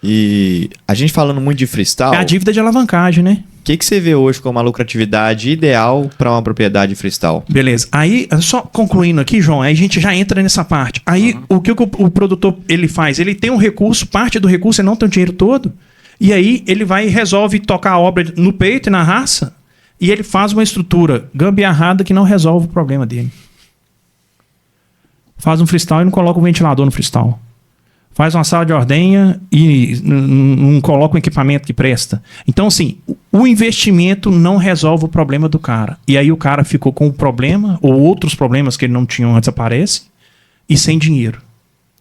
E a gente falando muito de freestyle, É a dívida de alavancagem, né? o que você vê hoje como a lucratividade ideal para uma propriedade freestyle? Beleza. Aí, só concluindo aqui, João, aí a gente já entra nessa parte. Aí, o que o produtor ele faz? Ele tem um recurso, parte do recurso ele não tem o dinheiro todo, e aí ele vai e resolve tocar a obra no peito e na raça, e ele faz uma estrutura gambiarrada que não resolve o problema dele. Faz um freestyle e não coloca um ventilador no freestyle. Faz uma sala de ordenha e não coloca um equipamento que presta. Então, assim, o investimento não resolve o problema do cara. E aí o cara ficou com o problema, ou outros problemas que ele não tinha antes aparecem, e sem dinheiro.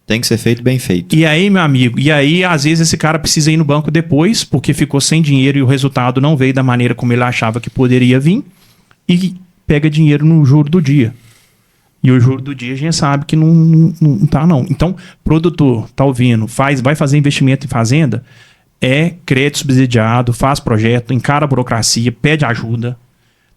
Tem que ser feito bem feito. E aí, meu amigo, às vezes esse cara precisa ir no banco depois, porque ficou sem dinheiro e o resultado não veio da maneira como ele achava que poderia vir, e pega dinheiro no juro do dia. E o juro do dia a gente sabe que não tá, não. Então, produtor, tá ouvindo, vai fazer investimento em fazenda, é crédito subsidiado, faz projeto, encara a burocracia, pede ajuda,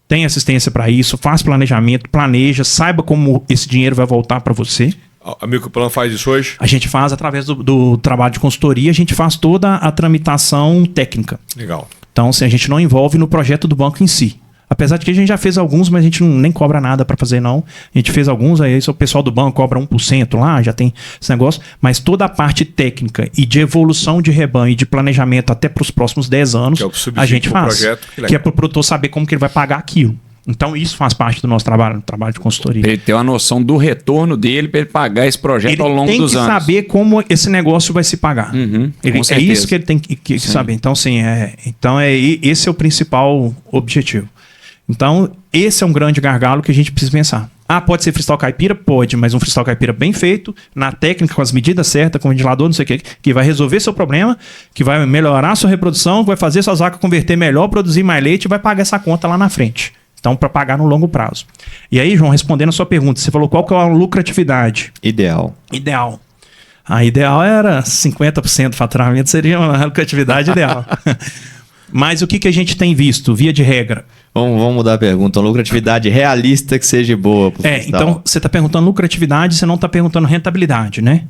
tem assistência para isso, faz planejamento, planeja, saiba como esse dinheiro vai voltar para você. A Microplan faz isso hoje? A gente faz através do trabalho de consultoria, a gente faz toda a tramitação técnica. Legal. Então, assim, a gente não envolve no projeto do banco em si. Apesar de que a gente já fez alguns, mas a gente nem cobra nada para fazer, não. A gente fez alguns, aí o pessoal do banco cobra 1% lá, já tem esse negócio. Mas toda a parte técnica e de evolução de rebanho e de planejamento até para os próximos 10 anos, a gente faz. Projeto, que é para o produtor saber como que ele vai pagar aquilo. Então isso faz parte do nosso trabalho de consultoria. Ele ter uma noção do retorno dele para ele pagar esse projeto ao longo dos anos. Ele tem que saber como esse negócio vai se pagar. É isso que ele tem que saber. Então, sim, esse é o principal objetivo. Então, esse é um grande gargalo que a gente precisa pensar. Pode ser freestyle caipira? Pode, mas um freestyle caipira bem feito, na técnica, com as medidas certas, com o ventilador, não sei o que vai resolver seu problema, que vai melhorar a sua reprodução, vai fazer suas vacas converter melhor, produzir mais leite e vai pagar essa conta lá na frente. Então, para pagar no longo prazo. E aí, João, respondendo a sua pergunta, você falou qual que é a lucratividade? Ideal. A ideal era 50% do faturamento, seria uma lucratividade ideal. Mas o que a gente tem visto, via de regra? Vamos mudar a pergunta. Uma lucratividade realista que seja boa. Então, você está perguntando lucratividade, você não está perguntando rentabilidade, né?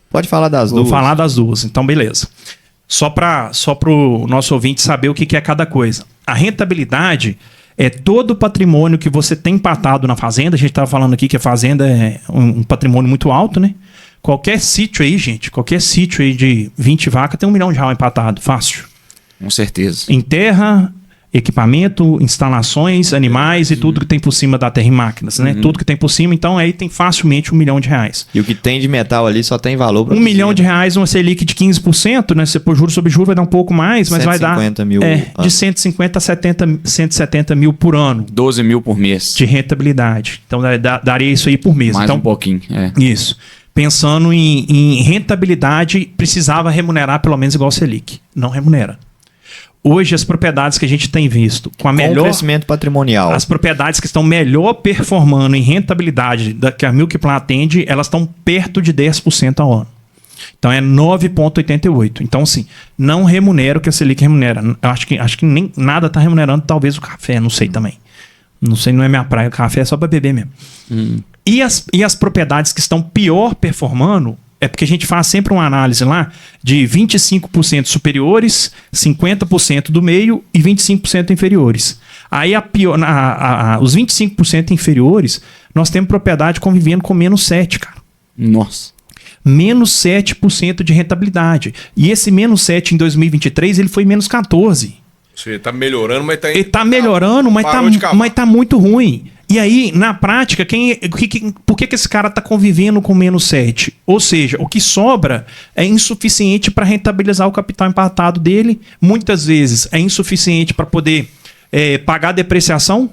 Pode falar das duas. Vou falar das duas, então beleza. Só para o nosso ouvinte saber o que é cada coisa. A rentabilidade é todo o patrimônio que você tem empatado na fazenda. A gente estava falando aqui que a fazenda é um patrimônio muito alto, né? Qualquer sítio aí, gente, de 20 vacas tem R$1 milhão empatado, fácil. Com certeza. Em terra, equipamento, instalações, animais e tudo que tem por cima da terra e máquinas, né? Tudo que tem por cima, então aí tem facilmente R$1 milhão. E o que tem de metal ali só tem valor para R$1 milhão, uma Selic de 15%, né? Se pôr juros sobre juros vai dar um pouco mais, mas vai dar 150 mil de 150 a 170 mil por ano. 12 mil por mês. De rentabilidade. Então daria isso aí por mês. Mais então, um pouquinho. Isso. Pensando em rentabilidade, precisava remunerar pelo menos igual a Selic. Não remunera. Hoje, as propriedades que a gente tem visto com crescimento patrimonial. As propriedades que estão melhor performando em rentabilidade que a Milkplan atende, elas estão perto de 10% ao ano. Então é 9,88%. Então, assim, não remunera o que a Selic remunera. Eu acho que nem nada está remunerando, talvez o café, não sei também. Não sei, não é minha praia, o café é só para beber mesmo. E as propriedades que estão pior performando, é porque a gente faz sempre uma análise lá de 25% superiores, 50% do meio e 25% inferiores. Aí os 25% inferiores, nós temos propriedade convivendo com menos 7%, cara. Nossa. Menos 7% de rentabilidade. E esse menos 7% em 2023, ele foi menos 14%. Ele está melhorando, mas está... Ele está melhorando, mas está muito ruim. E aí, na prática, por que esse cara está convivendo com menos 7? Ou seja, o que sobra é insuficiente para rentabilizar o capital empatado dele. Muitas vezes é insuficiente para poder pagar a depreciação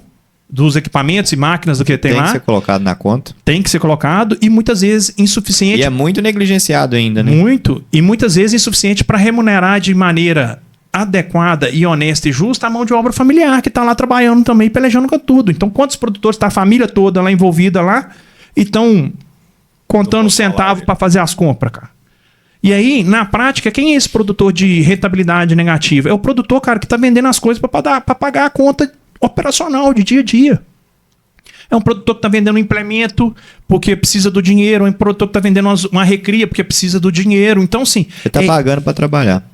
dos equipamentos e máquinas do que tem lá. Tem que ser colocado na conta. Tem que ser colocado e muitas vezes insuficiente. E é muito negligenciado ainda, né? Muito. E muitas vezes insuficiente para remunerar de maneira adequada e honesta e justa a mão de obra familiar que está lá trabalhando também, pelejando com tudo. Então, quantos produtores, está a família toda lá envolvida lá e estão contando centavo para fazer as compras, cara? E aí, na prática, quem é esse produtor de rentabilidade negativa? É o produtor, cara, que está vendendo as coisas para pagar a conta operacional de dia a dia. É um produtor que está vendendo um implemento porque precisa do dinheiro, é um produtor que está vendendo uma recria porque precisa do dinheiro. Então, assim... Ele está pagando para trabalhar.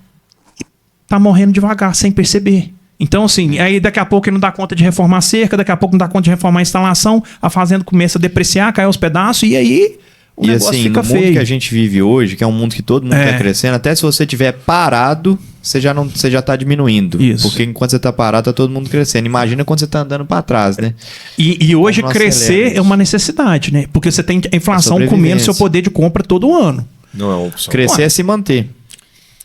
Tá morrendo devagar, sem perceber. Então, assim, aí daqui a pouco ele não dá conta de reformar a cerca, daqui a pouco não dá conta de reformar a instalação, a fazenda começa a depreciar, cai aos pedaços, e aí o negócio assim, fica no feio. mundo que a gente vive hoje, que é um mundo que todo mundo está crescendo, até se você tiver parado, você já está diminuindo. Isso. Porque enquanto você está parado, está todo mundo crescendo. Imagina quando você está andando para trás, né? E hoje crescer é uma necessidade, né? Porque você tem a inflação comendo seu poder de compra todo ano. Não é uma opção. Crescer é se manter.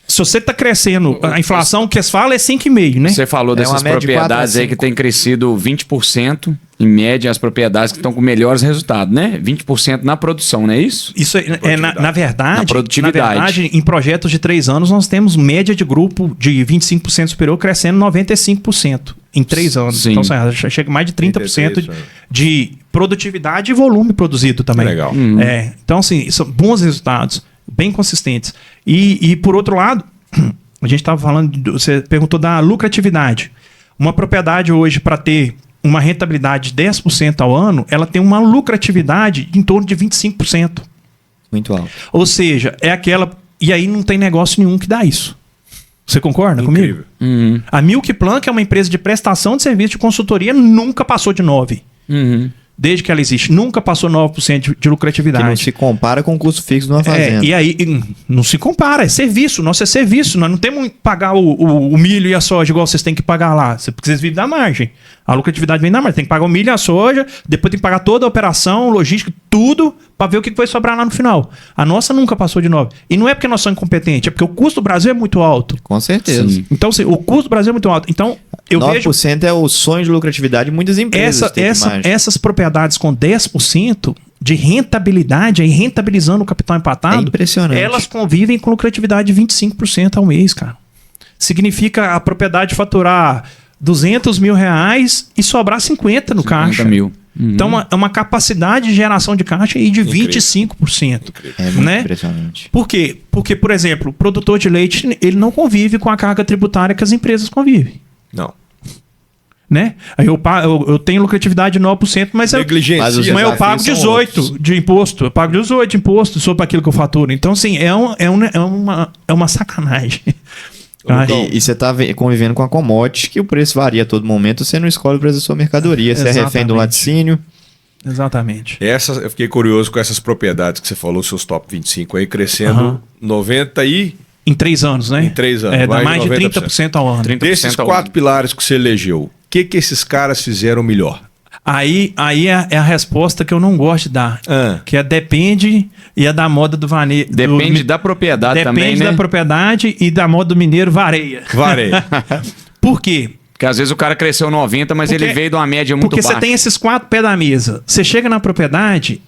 Se você está crescendo, a inflação que eles falam é 5,5%, né? Você falou dessas propriedades aí que tem crescido 20%, em média, as propriedades que estão com melhores resultados, né? 20% na produção, não é isso? Isso na verdade, na produtividade. Em projetos de 3 anos, nós temos média de grupo de 25% superior crescendo 95% em 3 anos. Sim. Então, chega mais de 30% de produtividade e volume produzido também. Legal. Então, assim, são bons resultados, bem consistentes. E por outro lado, a gente estava falando, você perguntou da lucratividade. Uma propriedade hoje, para ter uma rentabilidade de 10% ao ano, ela tem uma lucratividade em torno de 25%. Muito alto. Ou seja, é aquela... E aí não tem negócio nenhum que dá isso. Você concorda comigo? Incrível. A Milkplan, que é uma empresa de prestação de serviço de consultoria, nunca passou de 9%. Desde que ela existe. Nunca passou 9% de Que lucratividade. não se compara com o custo fixo de uma fazenda. E aí, não se compara, é serviço. Nosso é serviço. Nós não temos que pagar o milho e a soja igual vocês têm que pagar lá. Porque vocês vivem da margem. A lucratividade vem da margem. Tem que pagar o milho e a soja, depois tem que pagar toda a operação, logística, tudo, para ver o que vai sobrar lá no final. A nossa nunca passou de 9%. E não é porque nós somos incompetentes, é porque o custo do Brasil é muito alto. Com certeza. Sim. Então, assim, o custo do Brasil é muito alto. Então, eu 9% vejo é o sonho de lucratividade de muitas empresas. essas propriedades com 10% de rentabilidade, aí rentabilizando o capital empatado, É impressionante. elas convivem com lucratividade de 25% ao mês, cara. Significa a propriedade faturar 200 mil reais e sobrar 50 no 50 caixa. mil. Então, é uma capacidade de geração de caixa aí de 25%. É muito Né? impressionante. Por quê? Porque, por exemplo, o produtor de leite, ele não convive com a carga tributária que as empresas convivem. Não. Né? Aí eu tenho lucratividade de 9%, mas Negligencia. Mas os eu desafios pago são 18 outros. de imposto. Eu pago 18 de imposto sobre aquilo que eu faturo. Então, assim, é uma sacanagem. Tá? E você está convivendo com a commodity, que o preço varia a todo momento, você não escolhe o preço da sua mercadoria, você é refém do Exatamente. laticínio. Exatamente. Eu fiquei curioso com essas propriedades que você falou, seus top 25 aí, crescendo 90 e... Em 3 anos, né? Em 3 anos, Dá mais de mais de 30% ao ano. 30% Desses ao 4 ano. pilares que você elegeu, o que esses caras fizeram melhor? Aí é a resposta que eu não gosto de dar. Que é depende e é da moda do vaneio. Depende da propriedade também, Depende né? da propriedade e da moda do mineiro vareia. Vareia. Por quê? Porque às vezes o cara cresceu 90, mas Porque- ele veio de uma média muito Porque baixa. você tem esses 4 pés da mesa. Você chega na propriedade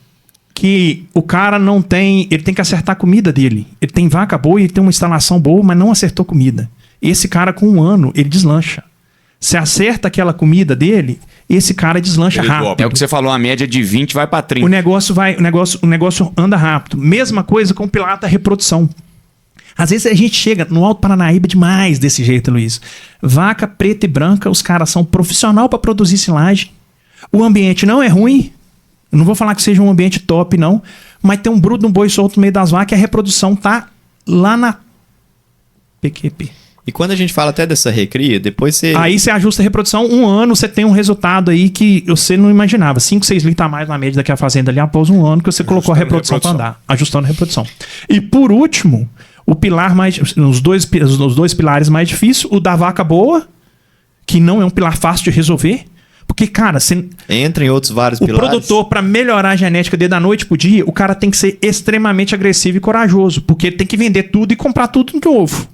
que o cara não tem... Ele tem que acertar a comida dele. Ele tem vaca boa e ele tem uma instalação boa, mas não acertou comida. Esse cara, com 1 ano, ele deslancha. Você acerta aquela comida dele, esse cara deslancha Ele rápido. dobra. É o que você falou, a média de 20 vai para 30. O negócio anda rápido. Mesma coisa com o pilar da reprodução. Às vezes a gente chega no Alto Paranaíba demais desse jeito, Luiz. Vaca preta e branca, os caras são profissional para produzir silagem. O ambiente não é ruim. Eu não vou falar que seja um ambiente top, não. Mas tem um bruto, um boi solto no meio das vacas e a reprodução tá lá na PQP. E quando a gente fala até dessa recria, depois você... Aí você ajusta a reprodução, 1 ano você tem um resultado aí que você não imaginava. 5, 6 litros a mais na média daquela fazenda ali após 1 ano que você colocou a reprodução para andar. Ajustando a reprodução. E por último, o pilar mais... Os dois pilares mais difíceis, o da vaca boa, que não é um pilar fácil de resolver. Porque, cara, Entra em outros vários o pilares. produtor, para melhorar a genética dele da noite pro dia, o cara tem que ser extremamente agressivo e corajoso. Porque ele tem que vender tudo e comprar tudo de novo.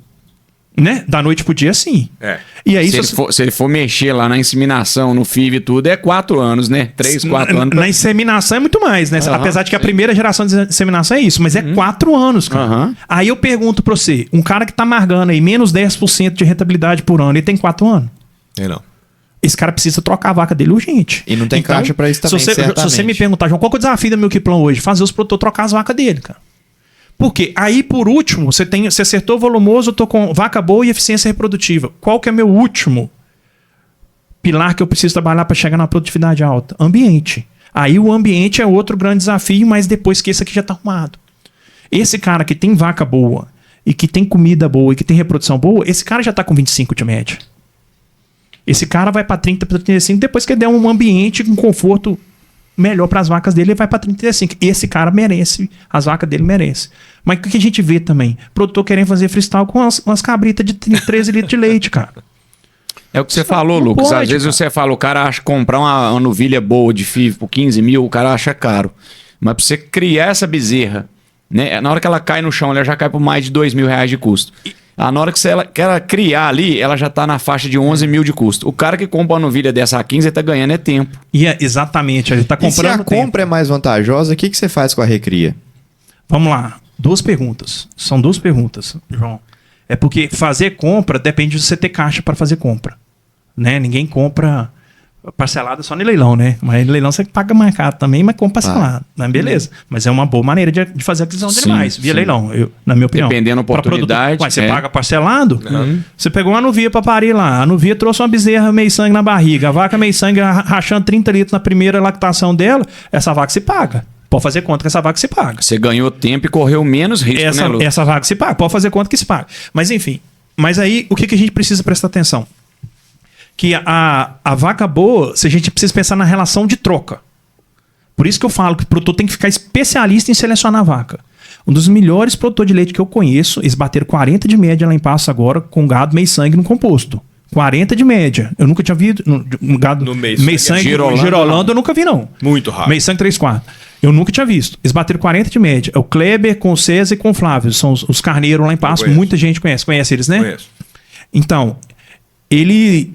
Né? Da noite pro dia, sim. É. E aí, Se ele for mexer lá na inseminação, no FIV e tudo, é 4 anos, né? 3, 4 anos. Na inseminação é muito mais, né? Aham, Apesar de que a sim. primeira geração de inseminação é isso, mas é 4 anos, cara. Aham. Aí eu pergunto pra você, um cara que tá margando aí menos 10% de rentabilidade por ano, ele tem 4 anos. É não. Esse cara precisa trocar a vaca dele urgente. E não tem caixa pra isso também, se você certamente. me perguntar, João, qual que é o desafio da Milkplan hoje? Fazer os produtores trocar as vacas dele, cara. Porque aí, por último, você acertou volumoso, eu tô com vaca boa e eficiência reprodutiva. Qual que é meu último pilar que eu preciso trabalhar para chegar na produtividade alta? Ambiente. Aí o ambiente é outro grande desafio, mas depois que esse aqui já tá arrumado. Esse cara que tem vaca boa e que tem comida boa e que tem reprodução boa, esse cara já tá com 25 de média. Esse cara vai para 30, para 35, depois que ele der um ambiente com conforto melhor para as vacas dele, ele vai para 35. Esse cara merece, as vacas dele merecem. Mas o que a gente vê também? Produtor querendo fazer freestyle com umas cabritas de 13 litros de leite, cara. É o que você falou, não Lucas. pode, Às vezes cara. você fala, o cara acha que comprar uma novilha boa de FIV por 15 mil, o cara acha caro. Mas pra você criar essa bezerra, né? Na hora que ela cai no chão, ela já cai por mais de 2 mil reais de custo. Na hora que ela criar ali, ela já tá na faixa de 11 mil de custo. O cara que compra uma novilha dessa a 15, ele tá ganhando tempo. E exatamente, ele tá E se comprando a tempo. compra é mais vantajosa, o que você faz com a recria? Vamos lá. 2 perguntas. São 2 perguntas, João. É porque fazer compra depende de você ter caixa para fazer compra. Né? Ninguém compra parcelada só no leilão, né? Mas no leilão você paga mais caro também, mas compra parcelado. Né? Beleza. Mas é uma boa maneira de fazer aquisição de Sim, animais, via sim. leilão, na minha opinião. Dependendo da Pra oportunidade, produto. Ué, você é. paga parcelado? Você pegou uma nuvia para parir lá. A nuvia trouxe uma bezerra meio sangue na barriga. A vaca meio sangue rachando 30 litros na primeira lactação dela. Essa vaca se paga. Pode fazer conta que essa vaca se paga. Você ganhou tempo e correu menos risco, né, Lucas? Essa vaga se paga. Pode fazer conta que se paga. Mas enfim, Mas aí, o que a gente precisa prestar atenção? Que a vaca boa, se a gente precisa pensar na relação de troca. Por isso que eu falo que o produtor tem que ficar especialista em selecionar a vaca. Um dos melhores produtores de leite que eu conheço, eles bateram 40 de média lá em Passo agora, com gado meio sangue no composto. 40 de média. Eu nunca tinha visto um gado No meio sangue Girolando, girolando, eu nunca vi, não. Muito rápido. Meio sangue 3/4. Eu nunca tinha visto. Eles bateram 40 de média. É o Kleber com o César e com o Flávio. São os carneiros lá em Passo. conheço. Muita gente conhece. Conhece eles, né? Conheço. Então, ele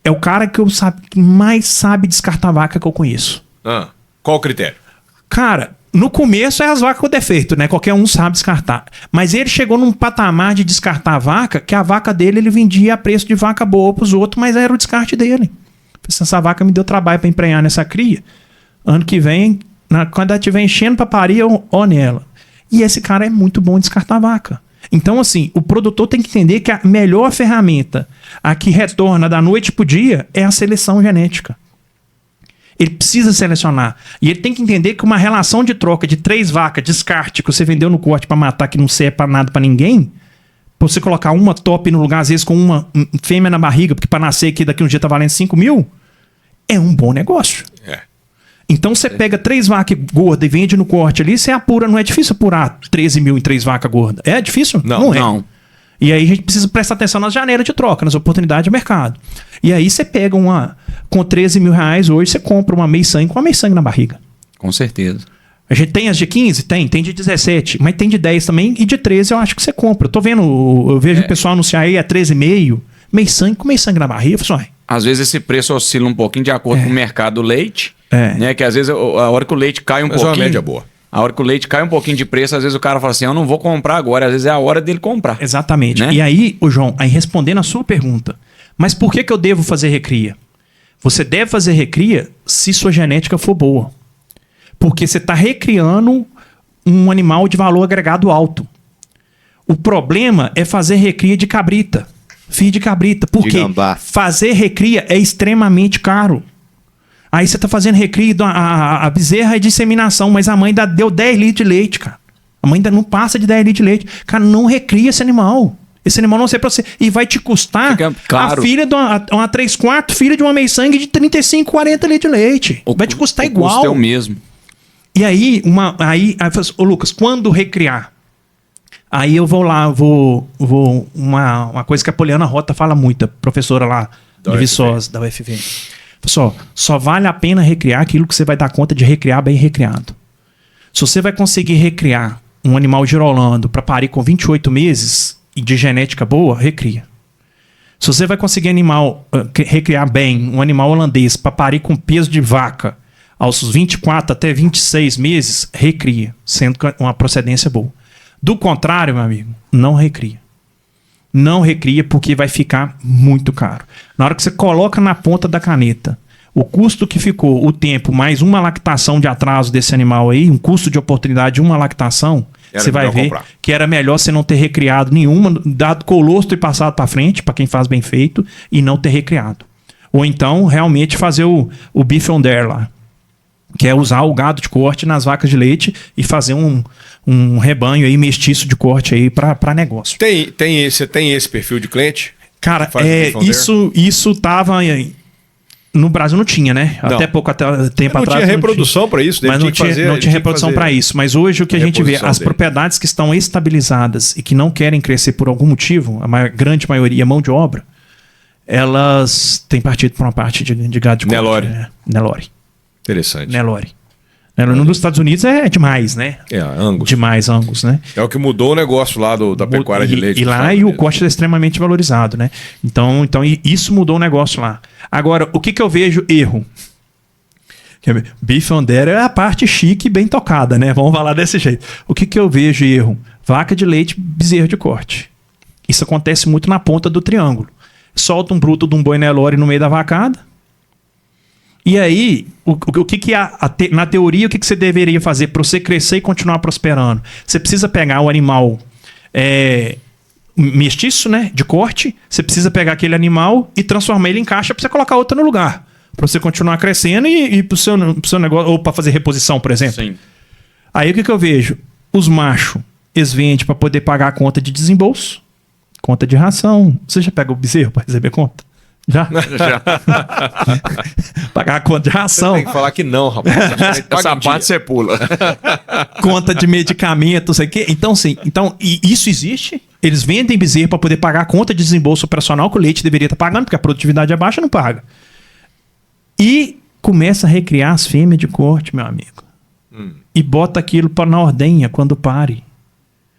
é o cara que mais sabe descartar vaca que eu conheço. Qual o critério? Cara, no começo é as vacas com defeito, né? Qualquer um sabe descartar. Mas ele chegou num patamar de descartar a vaca, que a vaca dele ele vendia a preço de vaca boa pros outros, mas era o descarte dele. Essa vaca me deu trabalho para emprenhar nessa cria. Ano que vem, quando ela estiver enchendo pra parir, eu ó nela. E esse cara é muito bom em descartar vaca. Então, assim, o produtor tem que entender que a melhor ferramenta, a que retorna da noite pro dia, é a seleção genética. Ele precisa selecionar. E ele tem que entender que uma relação de troca de 3 vacas, descarte, que você vendeu no corte para matar, que não serve para nada para ninguém, pra você colocar uma top no lugar, às vezes com uma fêmea na barriga, porque para nascer aqui daqui um dia tá valendo 5 mil, é um bom negócio. Então você pega 3 vacas gordas e vende no corte ali, você apura, não é difícil apurar 13 mil em 3 vacas gordas. É difícil? Não é. Não. E aí a gente precisa prestar atenção nas janeiras de troca, nas oportunidades de mercado. E aí você pega com 13 mil reais, hoje você compra uma meio sangue com uma meio sangue na barriga. Com certeza. A gente tem as de 15? Tem de 17, mas tem de 10 também, e de 13 eu acho que você compra. Eu vejo o pessoal anunciar aí, é 13,5, meio sangue com meio sangue na barriga. Eu falo, Às vezes esse preço oscila um pouquinho de acordo com o mercado do leite, É. né? Que às vezes a hora que o leite cai um Mas é uma pouquinho... média boa. A hora que o leite cai um pouquinho de preço, às vezes o cara fala assim, eu não vou comprar agora. Às vezes é a hora dele comprar. exatamente. Né? E aí, João, aí respondendo a sua pergunta, mas por que eu devo fazer recria? Você deve fazer recria se sua genética for boa. Porque você está recriando um animal de valor agregado alto. O problema é fazer recria de cabrita. Filho de cabrita. Por quê? gambá. Fazer recria é extremamente caro. Aí você tá fazendo recria, a bezerra é de inseminação, mas a mãe deu 10 litros de leite, cara. A mãe ainda não passa de 10 litros de leite. Cara, não recria esse animal. Esse animal não serve pra você. E vai te custar Fica caro. a filha de uma 3/4, filha de uma meio sangue de 35, 40 litros de leite. Vai te custar igual. O custo é o mesmo. E aí, aí eu falo assim, ô Lucas, quando recriar? Aí eu vou lá, uma coisa que a Poliana Rota fala muito, a professora lá Da de Viçosa, da UFV. Pessoal, só vale a pena recriar aquilo que você vai dar conta de recriar bem recriado. Se você vai conseguir recriar um animal girolando para parir com 28 meses e de genética boa, recria. Se você vai conseguir recriar bem um animal holandês para parir com peso de vaca aos 24 até 26 meses, recria, sendo uma procedência boa. Do contrário, meu amigo, não recria. Não recria porque vai ficar muito caro. Na hora que você coloca na ponta da caneta o custo que ficou, o tempo, mais uma lactação de atraso desse animal aí, um custo de oportunidade de uma lactação, Era você vai melhor ver comprar. que era melhor você não ter recriado nenhuma, dado colostro e passado para frente, para quem faz bem feito, e não ter recriado. Ou então, realmente fazer o beef on dare lá, que é usar o gado de corte nas vacas de leite e fazer um rebanho aí mestiço de corte aí para negócio. Você tem esse perfil de cliente? Cara, Faz beef on isso tava no Brasil não tinha, né? Não. Até pouco tempo Não atrás tinha reprodução para isso, mas não tinha reprodução para isso. Mas hoje o que a gente vê, reposição as dele. propriedades que estão estabilizadas e que não querem crescer por algum motivo, grande maioria mão de obra, elas têm partido para uma parte de gado de corte. Nelore. Nelore. Interessante. Nelore. Nos Estados Unidos é demais, né? Angus. Demais Angus, né? É o que mudou o negócio lá da pecuária de leite. E dos lá Estados o Unidos. corte é extremamente valorizado, né? Então isso mudou o negócio lá. Agora, o que eu vejo erro? Beef on dare é a parte chique e bem tocada, né? Vamos falar desse jeito. O que eu vejo erro? Vaca de leite, bezerro de corte. Isso acontece muito na ponta do triângulo. Solta um bruto de um boi Nelore no meio da vacada. E aí, na teoria, o que você deveria fazer para você crescer e continuar prosperando? Você precisa pegar o animal mestiço, né, de corte, você precisa pegar aquele animal e transformar ele em caixa para você colocar outro no lugar. Para você continuar crescendo e pro seu negócio, ou para fazer reposição, por exemplo. Sim. Aí o que eu vejo? Os machos, eles vendem para poder pagar a conta de desembolso, Conta de ração. Você já pega o bezerro para receber conta? Já? Já. Pagar a conta de ração. Tem que falar que não, rapaz. Essa parte você pula. Conta de medicamento, não sei o quê. Então, sim. Então, e isso existe. Eles vendem bezerro para poder pagar a conta de desembolso operacional que o leite deveria estar pagando, porque a produtividade é baixa, não paga. E começa a recriar as fêmeas de corte, meu amigo. E bota aquilo para na ordenha quando pare.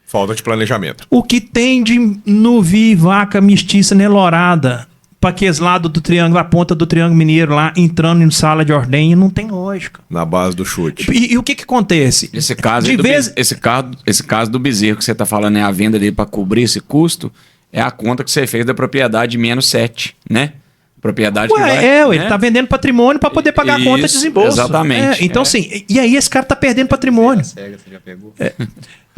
Falta de planejamento. O que tem de novi, vaca mestiça nelorada para aqueles lados do triângulo, a ponta do triângulo mineiro lá, entrando em sala de ordenha, não tem lógica. Na base do chute. E o que acontece? Esse caso, De vez- esse caso do bezerro que você está falando é a venda dele para cobrir esse custo, é a conta que você fez da propriedade menos 7, né? Propriedade que vai, ele né? tá vendendo patrimônio para poder pagar a conta de Isso, desembolso. exatamente. Então, assim, e aí esse cara tá perdendo patrimônio. Cega, você já pegou?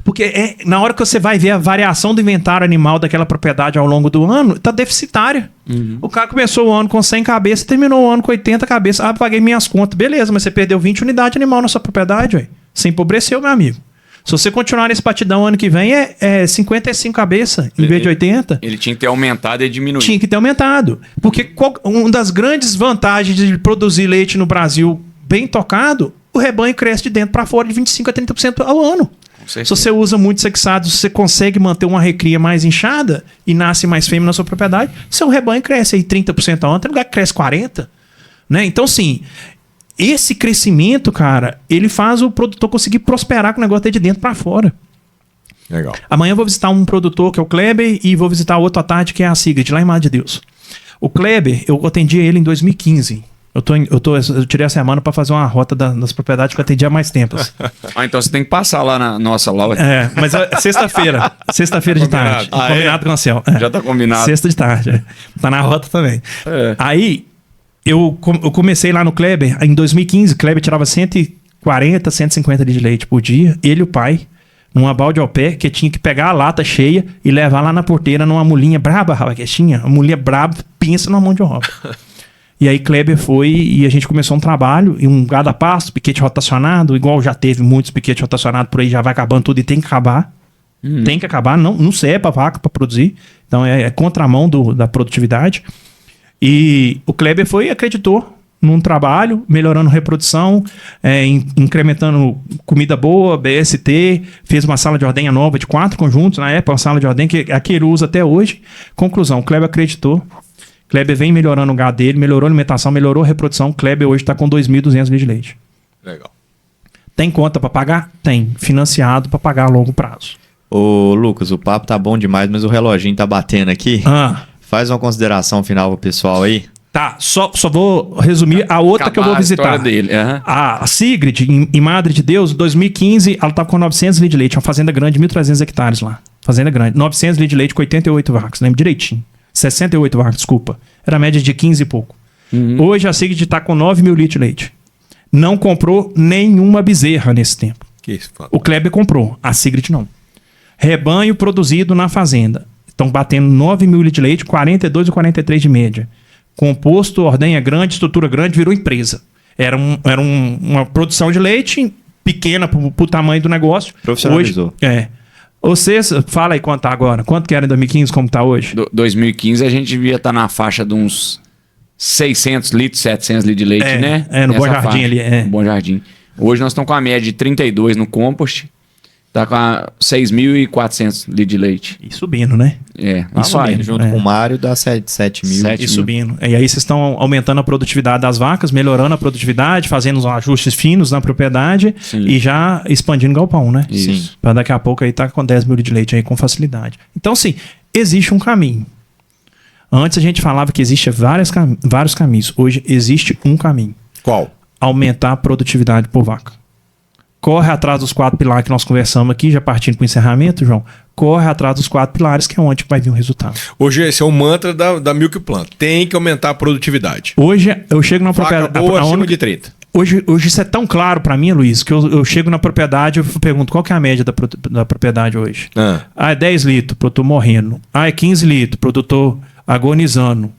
Porque na hora que você vai ver a variação do inventário animal daquela propriedade ao longo do ano, tá deficitária. O cara começou o ano com 100 cabeças, terminou o ano com 80 cabeças. Ah, paguei minhas contas. Beleza, mas você perdeu 20 unidades animal na sua propriedade, ué. Você empobreceu, meu amigo. Se você continuar nesse batidão ano que vem, é 55 cabeças em vez de 80. Ele tinha que ter aumentado e diminuído. Tinha que ter aumentado. Porque uma das grandes vantagens de produzir leite no Brasil bem tocado, o rebanho cresce de dentro para fora de 25% a 30% ao ano. Se você usa muito sexado, se você consegue manter uma recria mais inchada e nasce mais fêmea na sua propriedade, seu rebanho cresce aí 30% ao ano, tem lugar que cresce 40%. Né? Então, assim, esse crescimento, cara, ele faz o produtor conseguir prosperar com o negócio de dentro para fora. Legal. Amanhã eu vou visitar um produtor que é o Kleber e vou visitar outro à tarde que é a Sigrid, lá em Mar de Deus. O Kleber, eu atendi ele em 2015. Eu tirei a semana para fazer uma rota das propriedades que eu atendi há mais tempo. Ah, então você tem que passar lá na nossa loja. Mas é sexta-feira de tarde. Combinado com o Céu. Já tá combinado. Sexta de tarde. Tá na rota também. É. Aí, eu comecei lá no Kleber, em 2015, o Kleber tirava 140, 150 litros de leite por dia, ele e o pai, numa balde ao pé, que tinha que pegar a lata cheia e levar lá na porteira numa mulinha braba, rapaz, que tinha, uma mulinha braba, pensa numa mão de obra. E aí Kleber foi e a gente começou um trabalho, e um gado a pasto, piquete rotacionado, igual já teve muitos piquetes rotacionados por aí, já vai acabando tudo e tem que acabar. Tem que acabar, não serve pra vaca pra produzir. Então é contramão da produtividade. E o Kleber foi e acreditou num trabalho, melhorando reprodução, incrementando comida boa, BST, fez uma sala de ordenha nova de 4 conjuntos, na época, uma sala de ordenha que ele usa até hoje. Conclusão, o Kleber acreditou. Kleber vem melhorando o gado dele, melhorou a alimentação, melhorou a reprodução. Kleber hoje está com 2.200 litros de leite. Legal. Tem conta para pagar? Tem. Financiado para pagar a longo prazo. Ô, Lucas, o papo tá bom demais, mas o reloginho tá batendo aqui. Faz uma consideração final pro pessoal aí. Tá, só vou resumir a outra que eu vou visitar. A história dele. A Sigrid, em Madre de Deus, em 2015, ela estava com 900 litros de leite. Uma fazenda grande, 1.300 hectares lá. Fazenda grande. 900 litros de leite com 88 vacas. Lembro direitinho. 68 vacas, desculpa. Era a média de 15 e pouco. Hoje a Sigrid está com 9 mil litros de leite. Não comprou nenhuma bezerra nesse tempo. Que isso, O Kleber comprou, a Sigrid não. Rebanho produzido na fazenda. Estão batendo 9 mil litros de leite, 42 e 43 de média. Composto, ordenha grande, estrutura grande, virou empresa. Era uma produção de leite pequena para o tamanho do negócio. Profissionalizou. Hoje, Vocês, fala aí quanto tá agora. Quanto que era em 2015, como tá hoje? 2015 a gente devia estar na faixa de uns 600 litros, 700 litros de leite, né? No Bom Nessa Jardim faixa. ali. No Bom Jardim. Hoje nós estamos com a média de 32 no compost. Tá com 6.400 litros de leite. E subindo, né? Lá Isso vai. mesmo. Junto com o Mário dá 7 mil. 7 E subindo. E aí vocês estão aumentando a produtividade das vacas, melhorando a produtividade, fazendo os ajustes finos na propriedade. Sim. E já expandindo o galpão, né? Isso. Sim. Para daqui a pouco aí tá com 10 mil de leite aí com facilidade. Então, sim, existe um caminho. Antes a gente falava que existe vários caminhos. Hoje existe um caminho. Qual? Aumentar a produtividade por vaca. Corre atrás dos 4 pilares que nós conversamos aqui, já partindo para o encerramento, João. Corre atrás dos 4 pilares, que é onde vai vir o resultado. Hoje esse é o mantra da Milk Plant. Tem que aumentar a produtividade. Hoje eu chego na Vaca propriedade. boa acima de 30. Hoje isso é tão claro para mim, Luiz, que eu chego na propriedade e pergunto qual que é a média da propriedade hoje. É 10 litros, produtor morrendo. É 15 litros, produtor agonizando.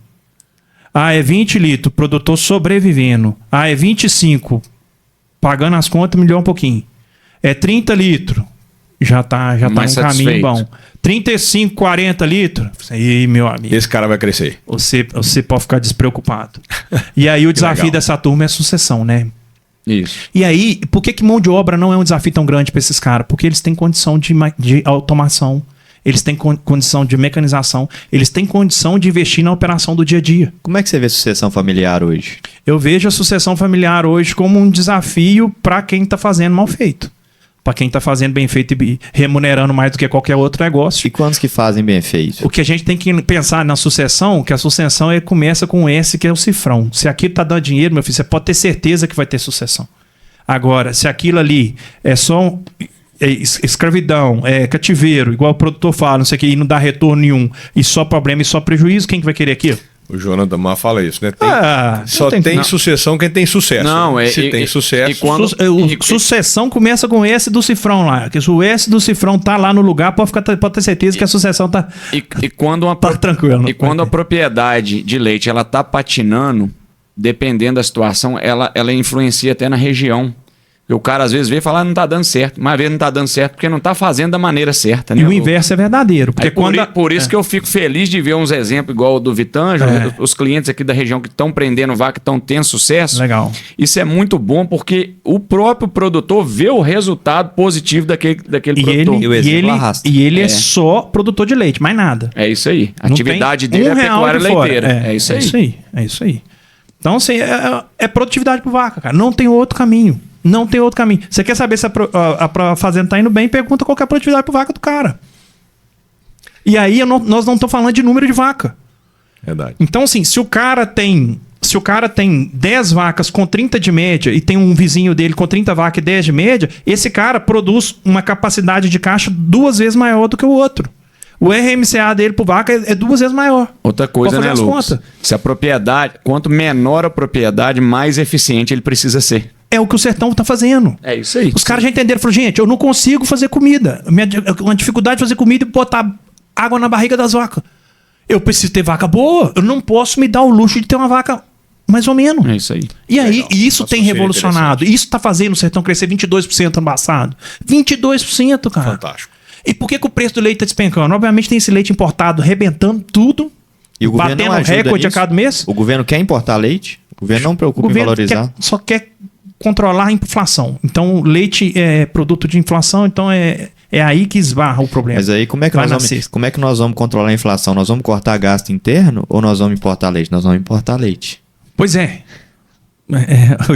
É 20 litros, produtor sobrevivendo. É 25, pagando as contas, melhorou um pouquinho. É 30 litros, já tá Mais num caminho satisfeito. bom. 35, 40 litros. Isso aí, meu amigo. Esse cara vai crescer. Você pode ficar despreocupado. E aí o desafio legal. dessa turma é sucessão, né? Isso. E aí, por que mão de obra não é um desafio tão grande para esses caras? Porque eles têm condição de automação, eles têm condição de mecanização, eles têm condição de investir na operação do dia a dia. Como é que você vê sucessão familiar hoje? Eu vejo a sucessão familiar hoje como um desafio para quem está fazendo mal feito. Para quem está fazendo bem feito e remunerando mais do que qualquer outro negócio. E quantos que fazem bem feito? O que a gente tem que pensar na sucessão, que a sucessão começa com um S, que é o cifrão. Se aquilo tá dando dinheiro, meu filho, você pode ter certeza que vai ter sucessão. Agora, se aquilo ali é só escravidão, é cativeiro, igual o produtor fala, não sei o que, e não dá retorno nenhum, e só problema e só prejuízo, quem que vai querer aquilo? O Jonathan Mar fala isso, né? Só não tem não. sucessão quem tem sucesso. Não, Se tem sucesso. e quando- Sucessão começa com o S do cifrão lá. Que se o S do cifrão tá lá no lugar, pode ter certeza que a sucessão tá quando tá tranquila. E quando a propriedade de leite ela tá patinando, dependendo da situação, ela influencia até na região. Porque o cara às vezes vê e fala, não tá dando certo. Mas às vezes não tá dando certo porque não tá fazendo da maneira certa. Né? E o inverso é verdadeiro. Porque Aí, quando por isso que eu fico feliz de ver uns exemplos igual o do Vitanjo, os clientes aqui da região que estão prendendo vaca, que estão tendo sucesso. Legal. Isso é muito bom porque o próprio produtor vê o resultado positivo daquele produtor. E o exemplo arrasta. E ele é só produtor de leite, mais nada. É isso aí. A Não atividade tem dele é a real pecuária de fora. leiteira. É isso aí. É isso aí. Então, assim, é produtividade por vaca, cara. Não tem outro caminho. Não tem outro caminho. Você quer saber se a fazenda tá indo bem? Pergunta qual que é a produtividade por vaca do cara. E aí nós não estamos falando de número de vaca. Verdade. Então, assim, se o cara tem 10 vacas com 30 de média e tem um vizinho dele com 30 vacas e 10 de média, esse cara produz uma capacidade de caixa 2 vezes maior do que o outro. O RMCA dele por vaca é 2 vezes maior. Outra coisa, Pode né, fazer as Lucas? contas. Se a propriedade, quanto menor a propriedade, mais eficiente ele precisa ser. É o que o sertão tá fazendo. É isso aí. Os caras já entenderam. Falaram, gente, eu não consigo fazer comida. Uma dificuldade de fazer comida e botar água na barriga das vacas. Eu preciso ter vaca boa. Eu não posso me dar o luxo de ter uma vaca mais ou menos. É isso aí. E aí, Legal. isso Nossa, tem seria revolucionado. Isso tá fazendo o sertão crescer 22% ano passado. 22%, cara. Fantástico. E por que o preço do leite tá despencando? Obviamente tem esse leite importado rebentando tudo. E o governo batendo não ajuda recorde a nisso? cada mês. O governo quer importar leite? O governo não preocupa em valorizar? só quer controlar a inflação. Então, leite é produto de inflação, então é aí que esbarra o problema. Mas aí como é que nós vamos controlar a inflação? Nós vamos cortar gasto interno ou nós vamos importar leite? Nós vamos importar leite. Pois é.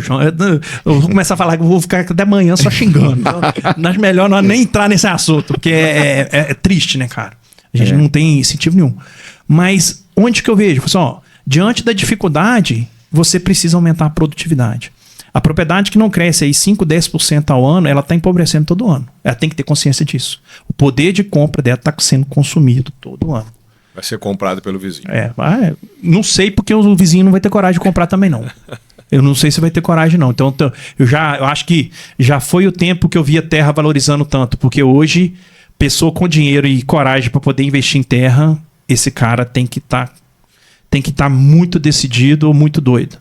João, eu vou começar a falar que eu vou ficar até amanhã só xingando. Então, acho melhor nós nem entrar nesse assunto, porque é triste, né, cara? A gente não tem incentivo nenhum. Mas onde que eu vejo? Pessoal, diante da dificuldade, você precisa aumentar a produtividade. A propriedade que não cresce aí 5, 10% ao ano, ela está empobrecendo todo ano. Ela tem que ter consciência disso. O poder de compra dela está sendo consumido todo ano. Vai ser comprado pelo vizinho. Não sei porque o vizinho não vai ter coragem de comprar também, não. Eu não sei se vai ter coragem, não. Então, eu acho que já foi o tempo que eu via terra valorizando tanto. Porque hoje, pessoa com dinheiro e coragem para poder investir em terra, esse cara tem que estar muito decidido ou muito doido.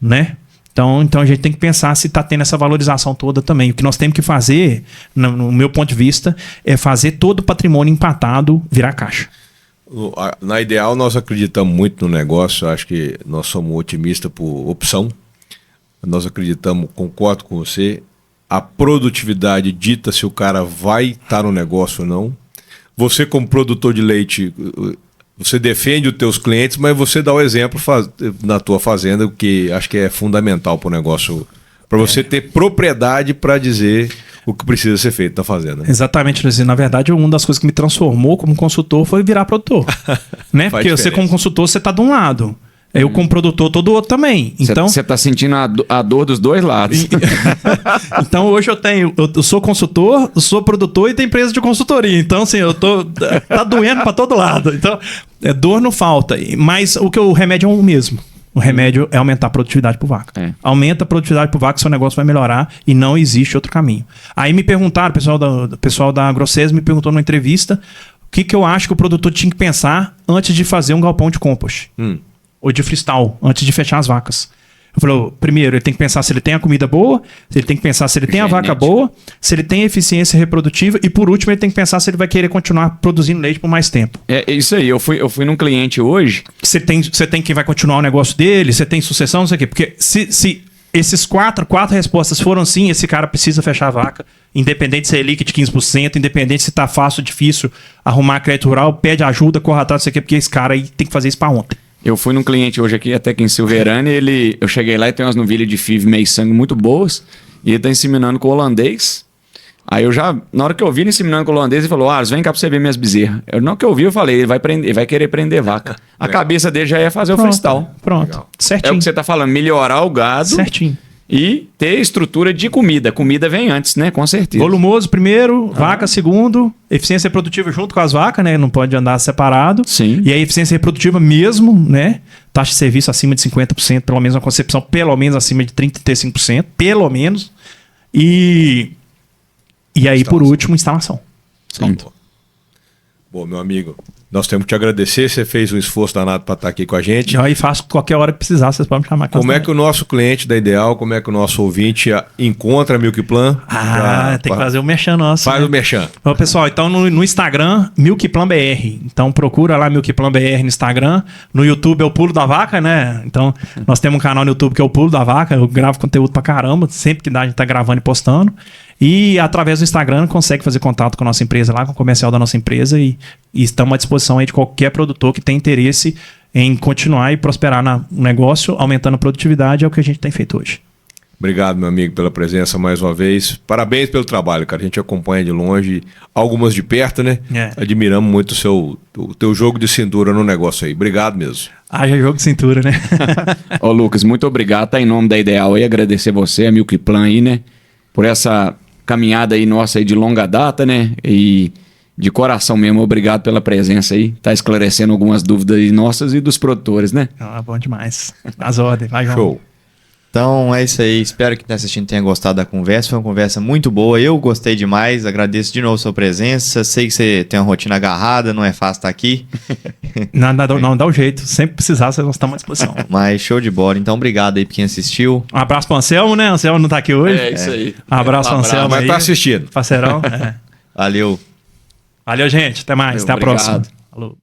Né? Então a gente tem que pensar se está tendo essa valorização toda também. O que nós temos que fazer, no meu ponto de vista, é fazer todo o patrimônio empatado virar caixa. Na ideal, nós acreditamos muito no negócio. Acho que nós somos otimistas por opção. Nós acreditamos, concordo com você. A produtividade dita se o cara vai estar no negócio ou não. Você, como produtor de leite, você defende os teus clientes, mas você dá o exemplo na tua fazenda, o que acho que é fundamental para o negócio, para você ter propriedade para dizer o que precisa ser feito na fazenda. Exatamente, Luiz. Na verdade, uma das coisas que me transformou como consultor foi virar produtor. Né? Porque você, como consultor, você está de um lado. Eu, como produtor, tô do outro também. Então, você está sentindo a dor dos dois lados. Então, hoje eu sou consultor, sou produtor e tenho empresa de consultoria. Então, assim, tá doendo para todo lado. Então, dor não falta. Mas o remédio é o mesmo. O remédio é aumentar a produtividade por vaca. Aumenta a produtividade por vaca, seu negócio vai melhorar e não existe outro caminho. Aí me perguntaram, o pessoal da AgroSes me perguntou numa entrevista o que eu acho que o produtor tinha que pensar antes de fazer um galpão de compost. Ou de freestyle, antes de fechar as vacas. Falou, primeiro, ele tem que pensar se ele tem a comida boa, ele tem que pensar se ele tem a vaca boa, se ele tem eficiência reprodutiva e, por último, ele tem que pensar se ele vai querer continuar produzindo leite por mais tempo. É isso aí. Eu fui num cliente hoje. Você tem quem vai continuar o negócio dele, você tem sucessão, não sei o quê. Porque se esses quatro respostas foram sim, esse cara precisa fechar a vaca, independente se é líquido de 15%, independente se tá fácil ou difícil arrumar crédito rural, pede ajuda, corra atrás, não sei o quê, porque esse cara aí tem que fazer isso pra ontem. Eu fui num cliente hoje aqui, até que em Silverane, eu cheguei lá e tem umas novilhas de FIV meio sangue muito boas, e ele tá inseminando com o holandês. Aí eu já, na hora que eu vi ele inseminando com o holandês, ele falou, vem cá pra você ver minhas bezerras. Na hora que eu vi, eu falei, ele vai querer prender vaca. A cabeça dele já ia fazer o freestyle. Pronto, Legal. certinho. É o que você tá falando, melhorar o gado Certinho. e ter estrutura de comida. Comida vem antes, né? Com certeza. Volumoso primeiro, vaca segundo, eficiência reprodutiva junto com as vacas, né? Não pode andar separado. Sim. E a eficiência reprodutiva mesmo, né? Taxa de serviço acima de 50%, pelo menos uma concepção pelo menos acima de 30%, 35%, pelo menos. E aí, por último, instalação. Sim. Bom, meu amigo, nós temos que te agradecer. Você fez um esforço danado para estar aqui com a gente. E aí faço qualquer hora que precisar, vocês podem me chamar. Como é que o nosso cliente da Ideal, como é que o nosso ouvinte encontra a Milk Plan? Tem que fazer o merchan nosso. Faz né? o merchan. Bom, pessoal, então no Instagram, MilkPlanBR. Então procura lá MilkPlanBR no Instagram. No YouTube é o Pulo da Vaca, né? Então nós temos um canal no YouTube que é o Pulo da Vaca. Eu gravo conteúdo pra caramba. Sempre que dá, a gente tá gravando e postando. E através do Instagram consegue fazer contato com a nossa empresa lá, com o comercial da nossa empresa. E estamos à disposição aí de qualquer produtor que tem interesse em continuar e prosperar no negócio, aumentando a produtividade. É o que a gente tem feito hoje. Obrigado, meu amigo, pela presença mais uma vez. Parabéns pelo trabalho, cara. A gente acompanha de longe, algumas de perto, né? Admiramos muito o teu jogo de cintura no negócio aí. Obrigado mesmo. Haja jogo de cintura, né? Ô, Lucas, muito obrigado. Tá em nome da Ideal aí, agradecer você, a Milk Plan aí, né? Por essa caminhada aí nossa aí de longa data, né? E de coração mesmo, obrigado pela presença aí. Tá esclarecendo algumas dúvidas aí nossas e dos produtores, né? Bom demais. As ordens. Vai, João. Show. Então é isso aí, espero que quem está assistindo tenha gostado da conversa, foi uma conversa muito boa, eu gostei demais, agradeço de novo a sua presença, sei que você tem uma rotina agarrada, não é fácil estar aqui. Não, dá o jeito, sempre precisar, vocês estão à disposição. Mas show de bola, então obrigado aí pra quem assistiu. Um abraço pro Anselmo, né? Anselmo não tá aqui hoje. É isso aí. Um abraço pro Anselmo Mas aí. tá assistindo. Parceirão. Valeu. Valeu, gente, até mais, até a Obrigado. próxima. Falou.